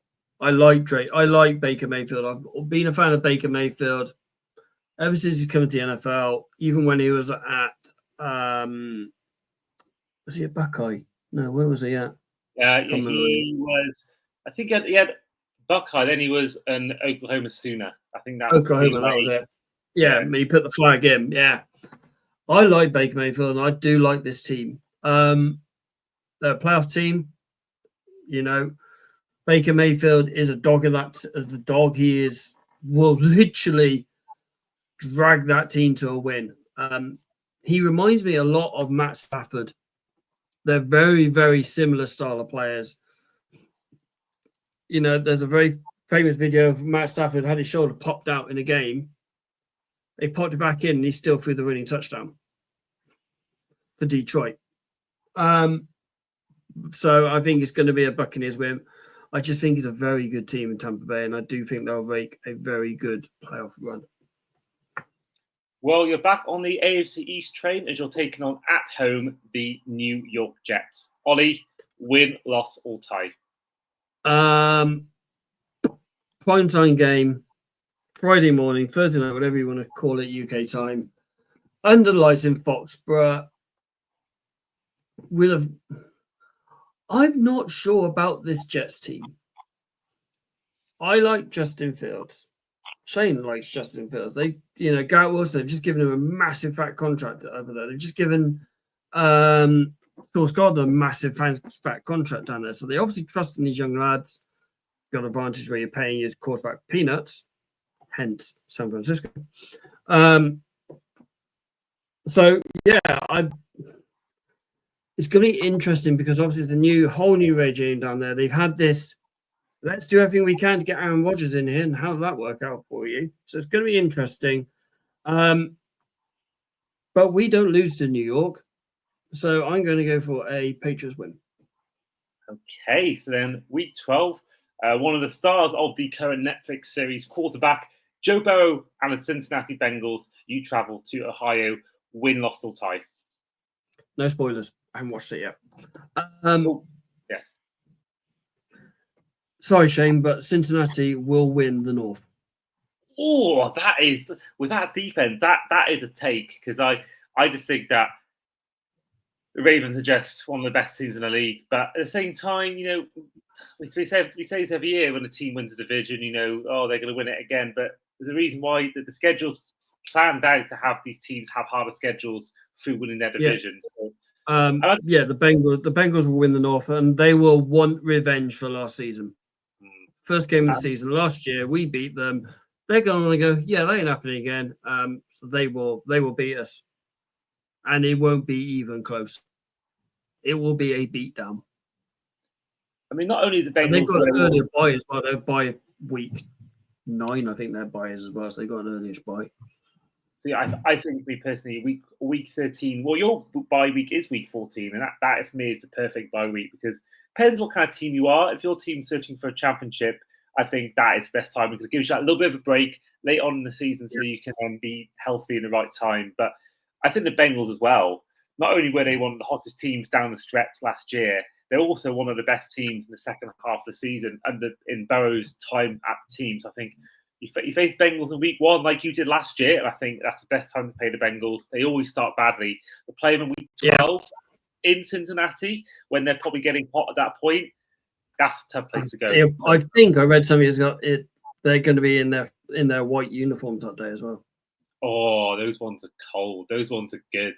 I like Drake. I like Baker Mayfield. I've been a fan of Baker Mayfield ever since he's come to the NFL, even when he was at was he at Buckeye? No, where was he at? He was, I think he had Buckeye, then he was an Oklahoma Sooner. I think that was Oklahoma, that was it. Yeah, he put the flag in. Yeah. I like Baker Mayfield, and I do like this team. They're a playoff team. You know, Baker Mayfield is a dog of that. The dog he will literally drag that team to a win. He reminds me a lot of Matt Stafford. They're very, very similar style of players. You know, there's a very famous video of Matt Stafford had his shoulder popped out in a game. They popped it back in, and he still threw the winning touchdown for Detroit. So I think it's going to be a Buccaneers win. I just think it's a very good team in Tampa Bay, and I do think they'll make a very good playoff run. Well, you're back on the AFC East train as you're taking on at home the New York Jets. Ollie, win, loss, or tie? Primetime game, Friday morning, Thursday night, whatever you want to call it, UK time. Under the lights in Foxborough. I'm not sure about this Jets team. I like Justin Fields. Shane likes Justin Fields. Garrett Wilson, they've just given him a massive fat contract over there. They've just given Sauce Gardner a massive fat contract down there. So they obviously trust in these young lads. Got an advantage where you're paying your quarterback peanuts, hence San Francisco. It's going to be interesting because obviously it's a whole new regime down there. They've had this, let's do everything we can to get Aaron Rodgers in here, and how does that work out for you? So it's going to be interesting. But we don't lose to New York, so I'm going to go for a Patriots win. Okay, so then week 12, one of the stars of the current Netflix series, quarterback Joe Burrow and the Cincinnati Bengals, you travel to Ohio, win, loss, or tie? No spoilers. I haven't watched it yet. Yeah. Sorry, Shane, but Cincinnati will win the North. Oh, that is, with that defense, that is a take, because I just think that the Ravens are just one of the best teams in the league. But at the same time, you know, we say this every year when a team wins a division, you know, they're going to win it again. But there's a reason why the schedule's planned out to have these teams have harder schedules through winning their divisions. Yeah. The Bengals will win the North, and they will want revenge for last season. First game of the season last year, we beat them. They're going to go, yeah, that ain't happening again. So they will beat us, and it won't be even close. It will be a beatdown. I mean, not only is the Bengals, and they've got an earlier bye as well. They're by week 9, I think. They're buyers as well, so they've got an earlier bye. See, I think me personally, week 13. Well, your bye week is week 14, and that for me is the perfect bye week because depends what kind of team you are. If your team's searching for a championship, I think that is the best time because it gives you that little bit of a break late on in the season, so you can be healthy in the right time. But I think the Bengals as well. Not only were they one of the hottest teams down the stretch last year, they're also one of the best teams in the second half of the season under in Burrow's time at the team. So I think you face Bengals in week 1 like you did last year, and I think that's the best time to play the Bengals. They always start badly. They play them in week 12 in Cincinnati when they're probably getting hot at that point. That's a tough place to go. Yeah, I think I read something they're going to be in their white uniforms that day as well. Oh, those ones are cold. Those ones are good.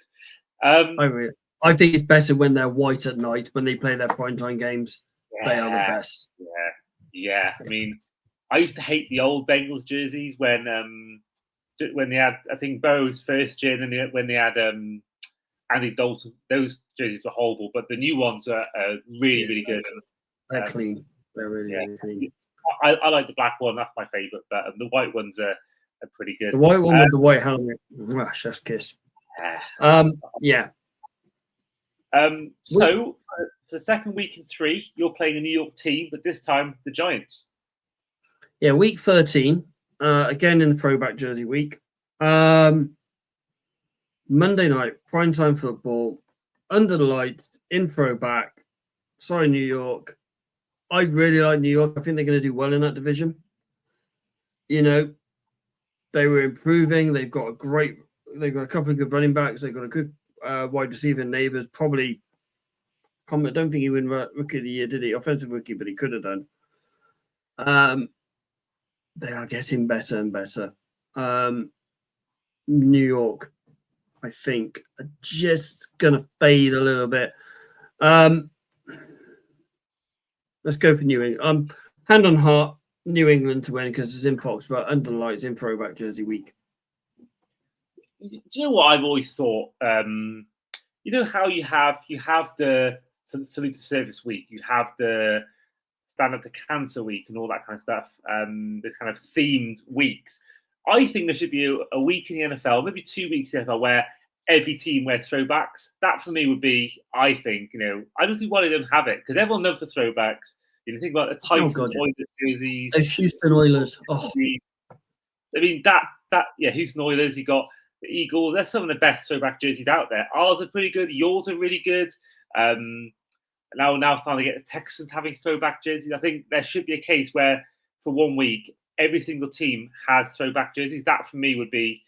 I think it's better when they're white at night when they play their primetime games. Yeah, they are the best. Yeah. I mean, I used to hate the old Bengals jerseys when they had, I think, Burrow's first year, and then when they had Andy Dalton. Those jerseys were horrible, but the new ones are really, really good. They're clean. They're really clean. I like the black one. That's my favourite, but the white ones are pretty good. The white one with the white helmet. Chef's kiss. Yeah. So for the second week in 3, you're playing a New York team, but this time the Giants. Yeah, week 13. Again in the throwback jersey week. Monday night, primetime football, under the lights, in throwback. Sorry, New York. I really like New York. I think they're going to do well in that division. You know, they were improving. They've got a couple of good running backs. They've got a good wide receiver in Neighbors. Probably, I don't think he won Rookie of the Year, did he? Offensive rookie, but he could have done. They are getting better and better. New York, I think, are just going to fade a little bit. Let's go for New England. Hand on heart, New England to win because it's in Fox, but under the lights in throwback jersey week. Do you know what I've always thought? You know how you have the Salute to Service week, you have the Stand Up to Cancer week and all that kind of stuff, the kind of themed weeks. I think there should be a week in the NFL, maybe 2 weeks in the NFL, where every team wears throwbacks. That for me would be, I think, I don't see why they don't have it because everyone loves the throwbacks. Think about the Titans, Oilers jerseys. Those Houston Oilers. Oh. I mean, Houston Oilers, you got the Eagles. They're some of the best throwback jerseys out there. Ours are pretty good. Yours are really good. Now it's time to get the Texans having throwback jerseys. I think there should be a case where for 1 week, every single team has throwback jerseys. That for me would be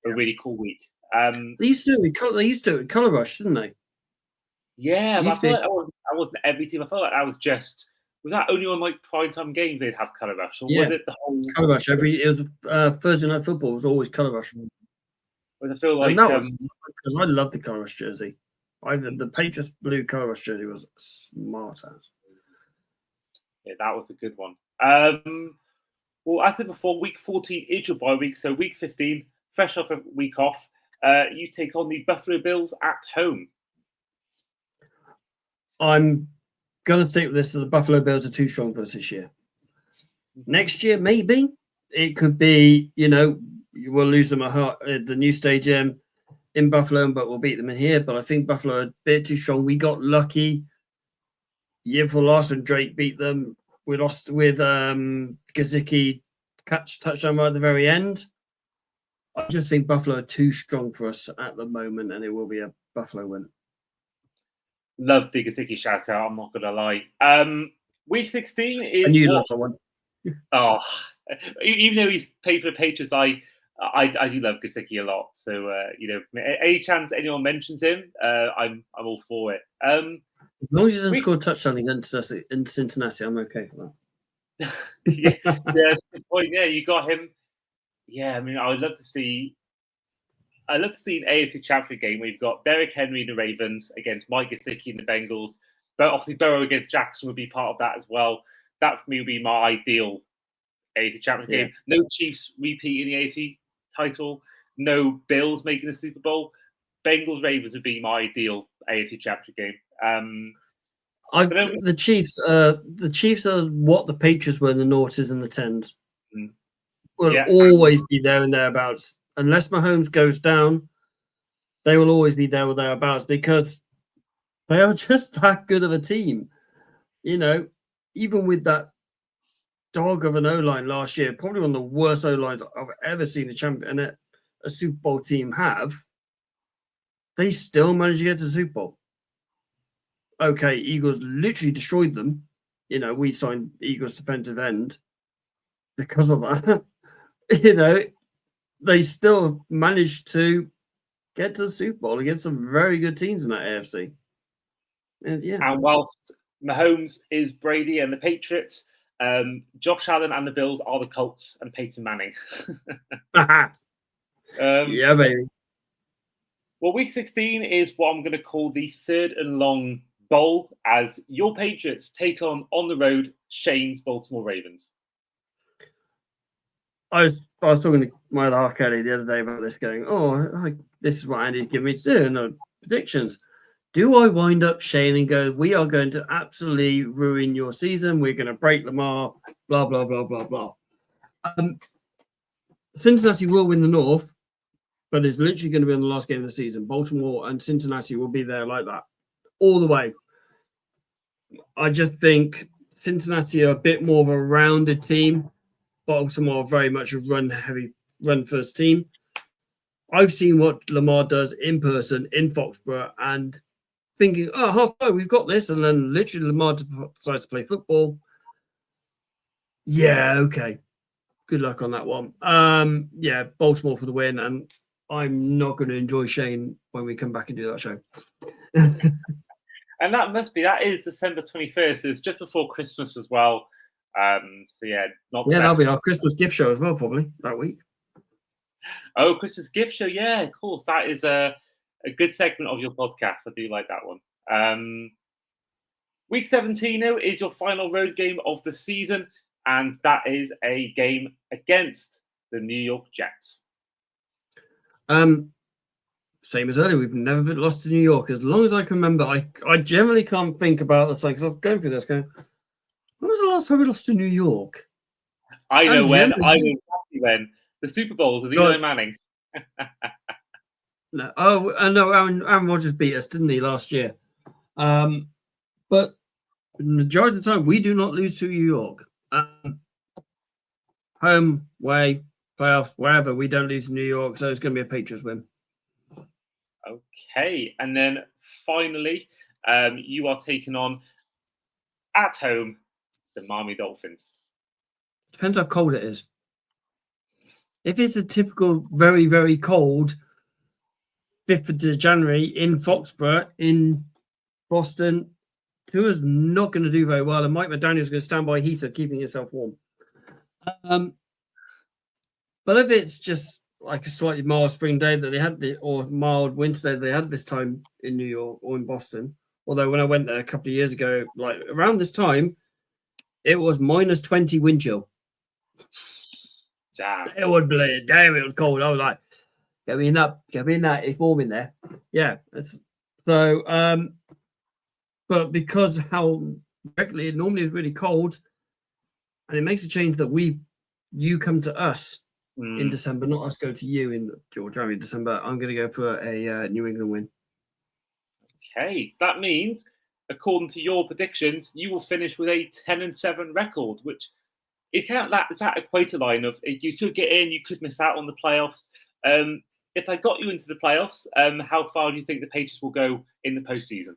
a really cool week. They used to do it with Colour Rush, didn't they? Yeah, but I feel like that wasn't every team. I felt like that was just. Was that only on like primetime games they'd have Colour Rush, or was it the whole Colour Rush? It was Thursday Night Football. It was always Colour Rush. I feel like because I love the Colour Rush jersey. The Patriots blue Colour Rush jersey was smart as. Yeah, that was a good one. Well, I said before, week 14 is your bye week, so week 15, fresh off a week off, you take on the Buffalo Bills at home. I'm going to stick with this. The Buffalo Bills are too strong for us this year. Next year, maybe. It could be, we'll lose them at the new stadium in Buffalo, but we'll beat them in here. But I think Buffalo are a bit too strong. We got lucky year before last when Drake beat them. We lost with Gesicki touchdown right at the very end. I just think Buffalo are too strong for us at the moment, and it will be a Buffalo win. Love the Gesicki shout out. I'm not going to lie. Week 16 is. I knew you loved that one. Oh, even though he's paid for the Patriots, I do love Gesicki a lot. So any chance anyone mentions him, I'm all for it. As long as he doesn't score a touchdown against us in Cincinnati, I'm okay for that. yeah, that's a good point. Yeah, you got him. Yeah, I mean, I would love to see. I'd love to see an AFC Championship game where you've got Derrick Henry and the Ravens against Mike Gesicki and the Bengals. But obviously, Burrow against Jackson would be part of that as well. That for me would be my ideal AFC Championship game. No Chiefs repeating the AFC title. No Bills making the Super Bowl. Bengals Ravens would be my ideal AFC Championship game. The Chiefs are what the Patriots were in the noughties and the tens. Will always be there and thereabouts. unless Mahomes goes down, they will always be there or thereabouts because they are just that good of a team. Even with that dog of an O-line last year, probably one of the worst O-lines I've ever seen a Super Bowl team have, they still managed to get to the Super Bowl. Okay, Eagles literally destroyed them. We signed Eagles defensive end because of that. They still managed to get to the Super Bowl against some very good teams in that AFC. And whilst Mahomes is Brady and the Patriots, Josh Allen and the Bills are the Colts and Peyton Manning. Yeah, baby. Well, week 16 is what I'm going to call the third and long bowl as your Patriots take on the road Shane's Baltimore Ravens. I was talking to my other half Kelly the other day about this, going, this is what Andy's giving me to do. No predictions. Do I wind up Shane and go, we are going to absolutely ruin your season. We're going to break Lamar, blah, blah, blah, blah, blah. Cincinnati will win the North, but it's literally going to be on the last game of the season. Baltimore and Cincinnati will be there like that all the way. I just think Cincinnati are a bit more of a rounded team. Baltimore are very much a run-first team. I've seen what Lamar does in person in Foxborough and thinking, halfway, we've got this. And then literally Lamar decides to play football. Yeah, okay. Good luck on that one. Baltimore for the win. And I'm not going to enjoy Shane when we come back and do that show. And that is December 21st. So it's just before Christmas as well. That'll be our Christmas gift show as well, probably that week. Oh, Christmas gift show. Yeah, of course. That is a good segment of your podcast. I do like that one. Week 17 is your final road game of the season, and that is a game against the New York Jets. Same as earlier, we've never been lost to New York. As long as I can remember, I generally can't think about the time because I'm going through this going, when was the last time we lost to New York? I know exactly when. The Super Bowls with Eli Manning. No, Aaron Rodgers beat us, didn't he, last year? But the majority of the time, we do not lose to New York. Home, way, playoffs, wherever, we don't lose to New York, so it's going to be a Patriots win. Okay, and then finally, you are taking on, at home, the Miami Dolphins. Depends how cold it is. If it's a typical very, very cold 5th of January in Foxborough, in Boston, Tua's not going to do very well, and Mike McDaniel's going to stand by a heater, keeping himself warm. But if it's just like a slightly mild spring day that they had, or mild winter day they had this time in New York or in Boston, although when I went there a couple of years ago, like around this time, it was minus 20 wind chill. Damn. It would be damn. It was cold. I was like, get me in that. It's warm in there. Yeah. So. But because how regularly it normally is really cold, and it makes a change that you come to us in December, not us go to you in January, December. I'm going to go for a New England win. Okay, so that means, according to your predictions, you will finish with a 10-7 record, which is kind of that equator line of you could get in, you could miss out on the playoffs. If I got you into the playoffs, how far do you think the Patriots will go in the postseason?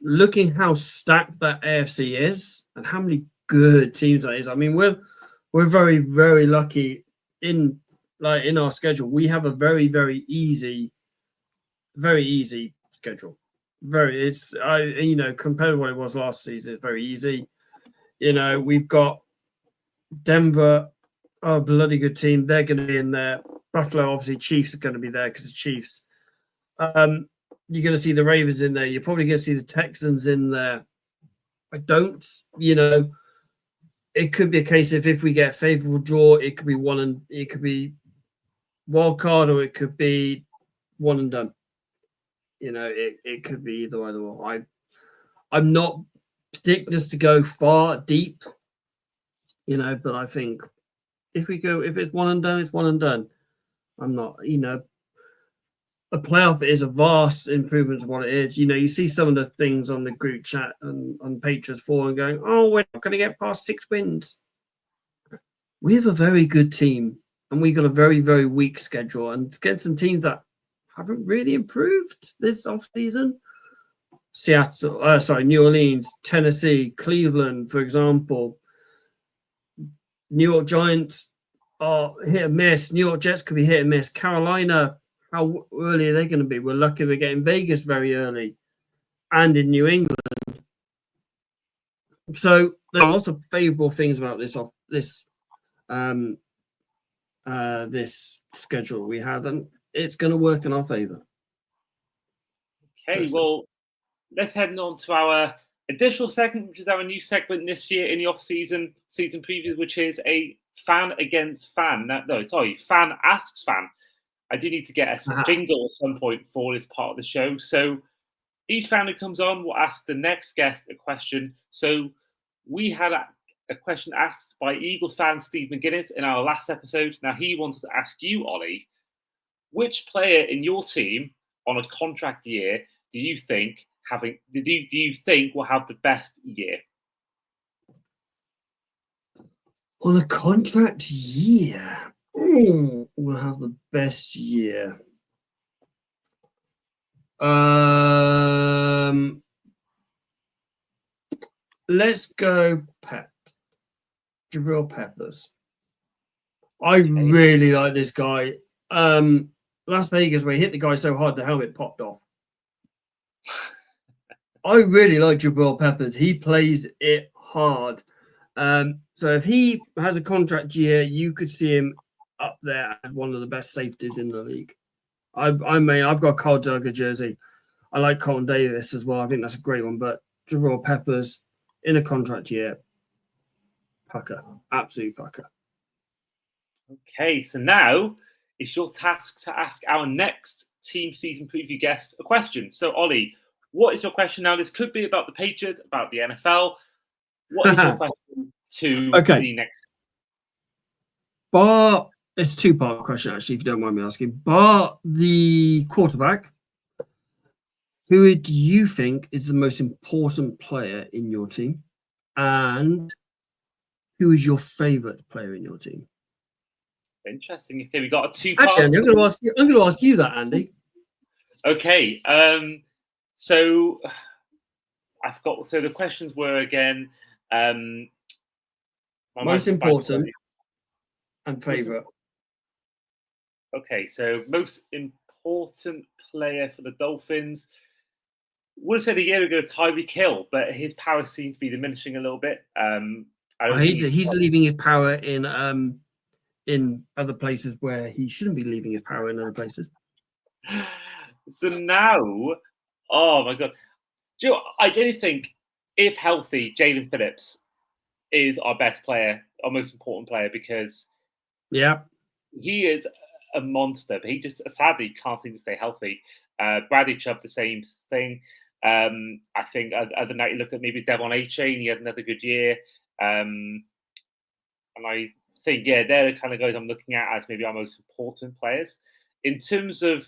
Looking how stacked that AFC is and how many good teams that is. I mean, we're very, very lucky in our schedule. We have a very, very easy schedule. Compared to what it was last season, it's very easy. We've got Denver, a bloody good team. They're going to be in there. Buffalo, obviously, Chiefs are going to be there because it's Chiefs. You're going to see the Ravens in there. You're probably going to see the Texans in there. It could be a case if we get a favorable draw, it could be wild card or it could be one and done. It could be either way. I'm not predicting us to go far deep, but I think if it's one and done, it's one and done. I'm not, a playoff is a vast improvement of what it is. You see some of the things on the group chat and on Patriots forum going, oh, we're not going to get past 6 wins. We have a very good team, and we got a very, very weak schedule. And against some teams that haven't really improved this offseason. New Orleans, Tennessee, Cleveland, for example. New York Giants are hit and miss. New York Jets could be hit and miss. Carolina, how early are they going to be? We're lucky we're getting Vegas very early, and in New England. So there are lots of favorable things about this schedule we have, and it's going to work in our favor. Okay, well, let's head on to our additional segment, which is our new segment this year in the off-season season preview, which is a fan against fan. Fan asks fan. I do need to get a jingle at some point for this part of the show. So each fan who comes on will ask the next guest a question. So we had a question asked by Eagles fan Steve McGuinness in our last episode. Now he wanted to ask you, Ollie, which player in your team on a contract year do you think will have the best year? On a contract year, will have the best year. Let's go Jabril Peppers. I really like this guy. Las Vegas, where he hit the guy so hard the helmet popped off. I really like Jabril Peppers. He plays it hard. So if he has a contract year, you could see him up there as one of the best safeties in the league. I've got Carl Duggar jersey. I like Colton Davis as well. I think that's a great one. But Jabril Peppers in a contract year, pucker, absolute pucker. Okay, so now it's your task to ask our next team season preview guest a question. So Ollie, what is your question now? This could be about the Patriots, about the NFL. What is your question to the next? But it's a two-part question, actually, if you don't mind me asking. But the quarterback, who do you think is the most important player in your team? And who is your favorite player in your team? Interesting. Okay, we got a two-part. Actually, Andy, I'm going to ask you that, Andy. Okay. So I've got. So the questions were again. Most important and favorite. Okay, so most important player for the Dolphins. Would have said a year ago Tyreek Hill, but his power seems to be diminishing a little bit. He's leaving his power in other places where he shouldn't be leaving his power in other places. So now, oh my God. Do you know, I do think, if healthy, Jalen Phillips is our best player, our most important player, because he is a monster, but he just sadly can't seem to stay healthy. Bradley Chubb, the same thing. I think other night you look at maybe Devon A-Chain, he had another good year. And I think, they're the kind of guys I'm looking at as maybe our most important players. In terms of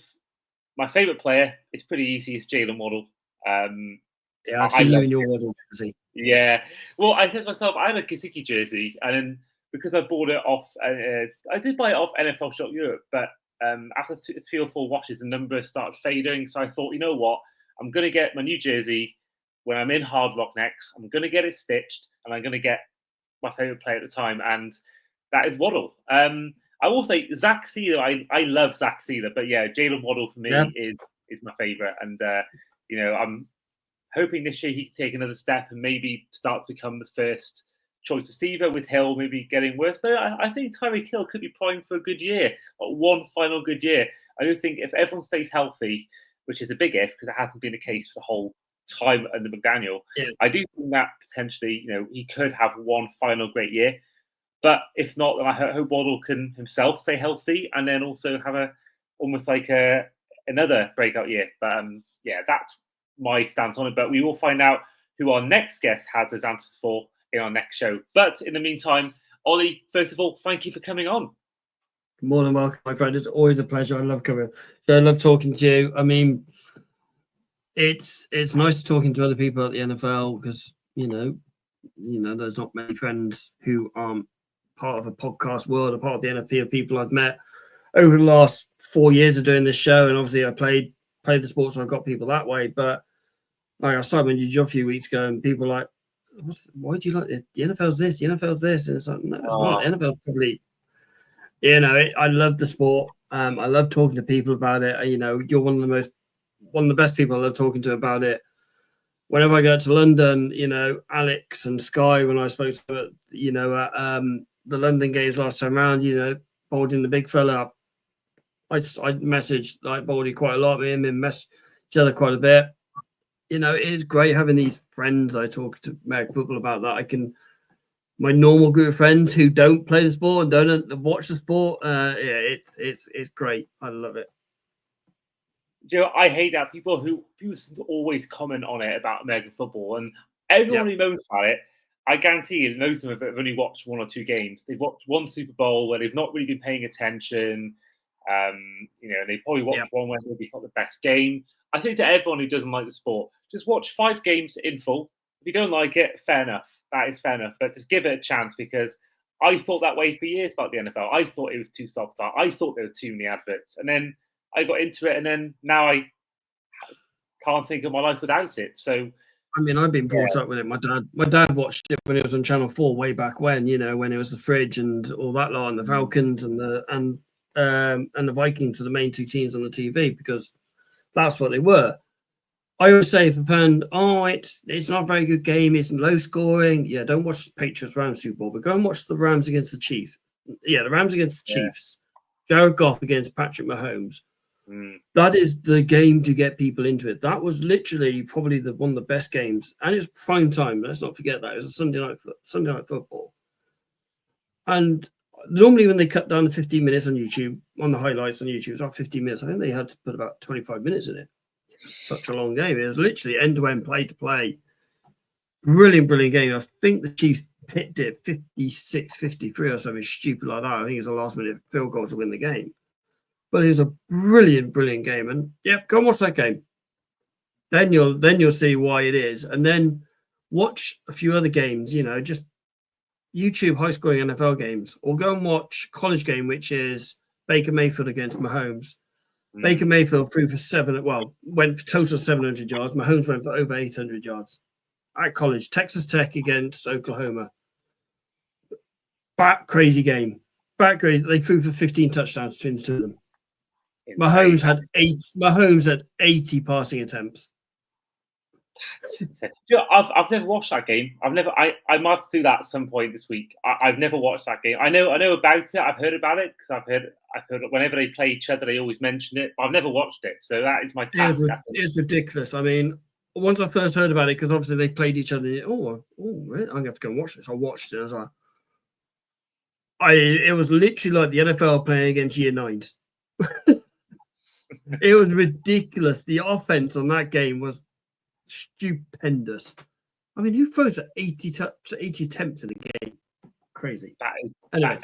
my favourite player, it's pretty easy, it's Jalen Waddle. I've seen you in your Waddle jersey. Yeah. Well, I said to myself, I have a Gesicki jersey, and then because I bought it off, I did buy it off NFL Shop Europe, but after 3 or 4 washes, the numbers started fading. So I thought, you know what? I'm going to get my new jersey when I'm in Hard Rock next. I'm going to get it stitched, and I'm going to get my favourite player at the time, and that is Waddle. I will say Zach Sealer. I love Zach Sealer, but Jalen Waddle for me is my favourite, and I'm hoping this year he can take another step and maybe start to become the first choice receiver, with Hill maybe getting worse. But I think Tyreek Hill could be primed for a good year, one final good year. I do think if everyone stays healthy, which is a big if because it hasn't been the case for the whole time under McDaniel, I do think that potentially he could have one final great year. But if not, then I hope Waddle can himself stay healthy and then also have almost like another breakout year. But that's my stance on it. But we will find out who our next guest has his answers for in our next show. But in the meantime, Ollie, first of all, thank you for coming on. More than welcome, my friend. It's always a pleasure. I love coming. I love talking to you. I mean, it's nice talking to other people at the NFL because there's not many friends who aren't part of a podcast world, a part of the NFL of people I've met over the last 4 years of doing this show. And obviously, I played the sport, so I've got people that way. But like I started my job a few weeks ago, and people were like, why do you like it? The NFL's this, the NFL's this, and it's like, no, it's not. The NFL probably. I love the sport. I love talking to people about it. You're one of the best people I love talking to about it. Whenever I go to London, Alex and Sky, when I spoke to at the London games last time around, Baldwin, the big fella, I messaged like Baldy quite a lot. Me and him messaged each other quite a bit. It is great having these friends. I talk to American football about that. My normal group of friends who don't play the sport and don't watch the sport. It's great. I love it. I hate that people always comment on it about American football, and everyone who knows about it, I guarantee you, most of them have only watched 1 or 2 games. They've watched one Super Bowl where they've not really been paying attention. And they probably watched one where maybe it's not the best game. I think to everyone who doesn't like the sport, just watch 5 games in full. If you don't like it, fair enough. That is fair enough. But just give it a chance, because I thought that way for years about the NFL. I thought it was too stop-start. I thought there were too many adverts. And then I got into it, and then now I can't think of my life without it. So, I mean, I've been brought up with it. My dad watched it when it was on Channel 4 way back when, when it was the Fridge and all that lot, and the Falcons and the Vikings are the main 2 teams on the TV, because that's what they were. I always say, if a fan, it's not a very good game, it's low scoring. Yeah, don't watch the Patriots Rams Super Bowl, but go and watch the Rams against the Chiefs. Yeah, the Rams against the Chiefs. Jared Goff against Patrick Mahomes. That is the game to get people into it. That was literally probably one of the best games, and it's prime time. Let's not forget that it was a Sunday night football. And normally, when they cut down to 15 minutes on YouTube, on the highlights on YouTube, it's about 15 minutes. I think they had to put about 25 minutes in it. Such a long game. It was literally end-to-end, play-to-play. Brilliant game. I think the Chiefs picked it 56-53 or something stupid like that. I think it was a last-minute field goal to win the game. But it was a brilliant game. And, go and watch that game. Then you'll see why it is. And then watch a few other games, just YouTube high-scoring NFL games. Or go and watch college game, which is Baker Mayfield against Mahomes. Baker Mayfield threw for went for total 700 yards. Mahomes went for over 800 yards at college. Texas Tech against Oklahoma. Crazy game. Crazy. They threw for 15 touchdowns between the 2 of them. Mahomes had 80 passing attempts. I've never watched that game. I might have to do that at some point this week. I've never watched that game. I know about it. I've heard about it because I've heard whenever they play each other, they always mention it. But I've never watched it, so that is my task. It's ridiculous. I mean, once I first heard about it, because obviously they played each other. Really? I'm gonna have to go and watch this. I watched it as it was literally like the NFL playing against year 9s. It was ridiculous. The offense on that game was stupendous. I mean, who throws for 80 attempts in a game? Crazy.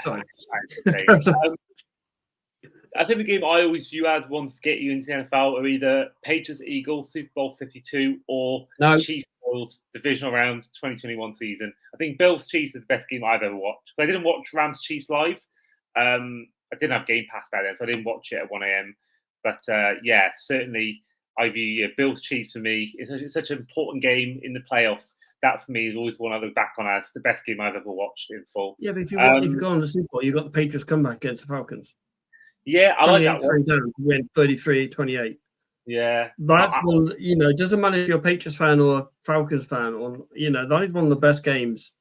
Sorry. I think the game I always view as ones to get you into the NFL are either Patriots Eagles Super Bowl 52 or Chiefs Bills divisional round 2021 season. I think Bills Chiefs is the best game I've ever watched. I didn't watch Rams Chiefs live. I didn't have Game Pass back then, so I didn't watch it at 1 a.m. But certainly I view Bills Chiefs for me. It's such an important game in the playoffs. That for me is always one I look back on as the best game I've ever watched in full. Yeah, but if you go on the Super Bowl, you got the Patriots comeback against the Falcons. Yeah, I like that one. Down, win 33-28. Yeah, that's one. It doesn't matter if you're a Patriots fan or a Falcons fan, or that is one of the best games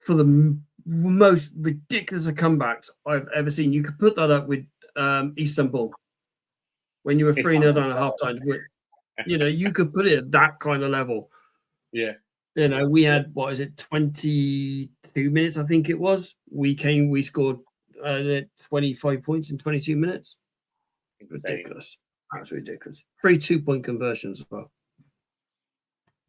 for the most ridiculous comebacks I've ever seen. You could put that up with Istanbul when you were 3-0 down at halftime. You could put it at that kind of level. Yeah. We had 22 minutes, I think it was. We scored 25 points in 22 minutes. Ridiculous. That's ridiculous. 3 2-point conversions as well.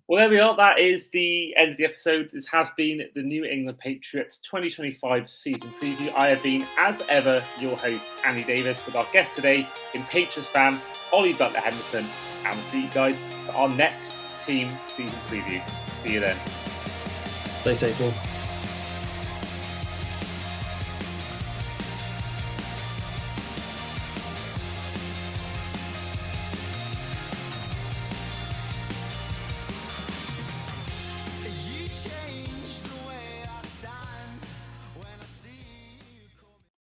Well, there we are. That is the end of the episode. This has been the New England Patriots 2025 season preview. I have been, as ever, your host, Andy Davis, with our guest today in Patriots fan, Ollie Butler-Henderson. And we'll see you guys for our next team season preview. See you then. Stay safe, all.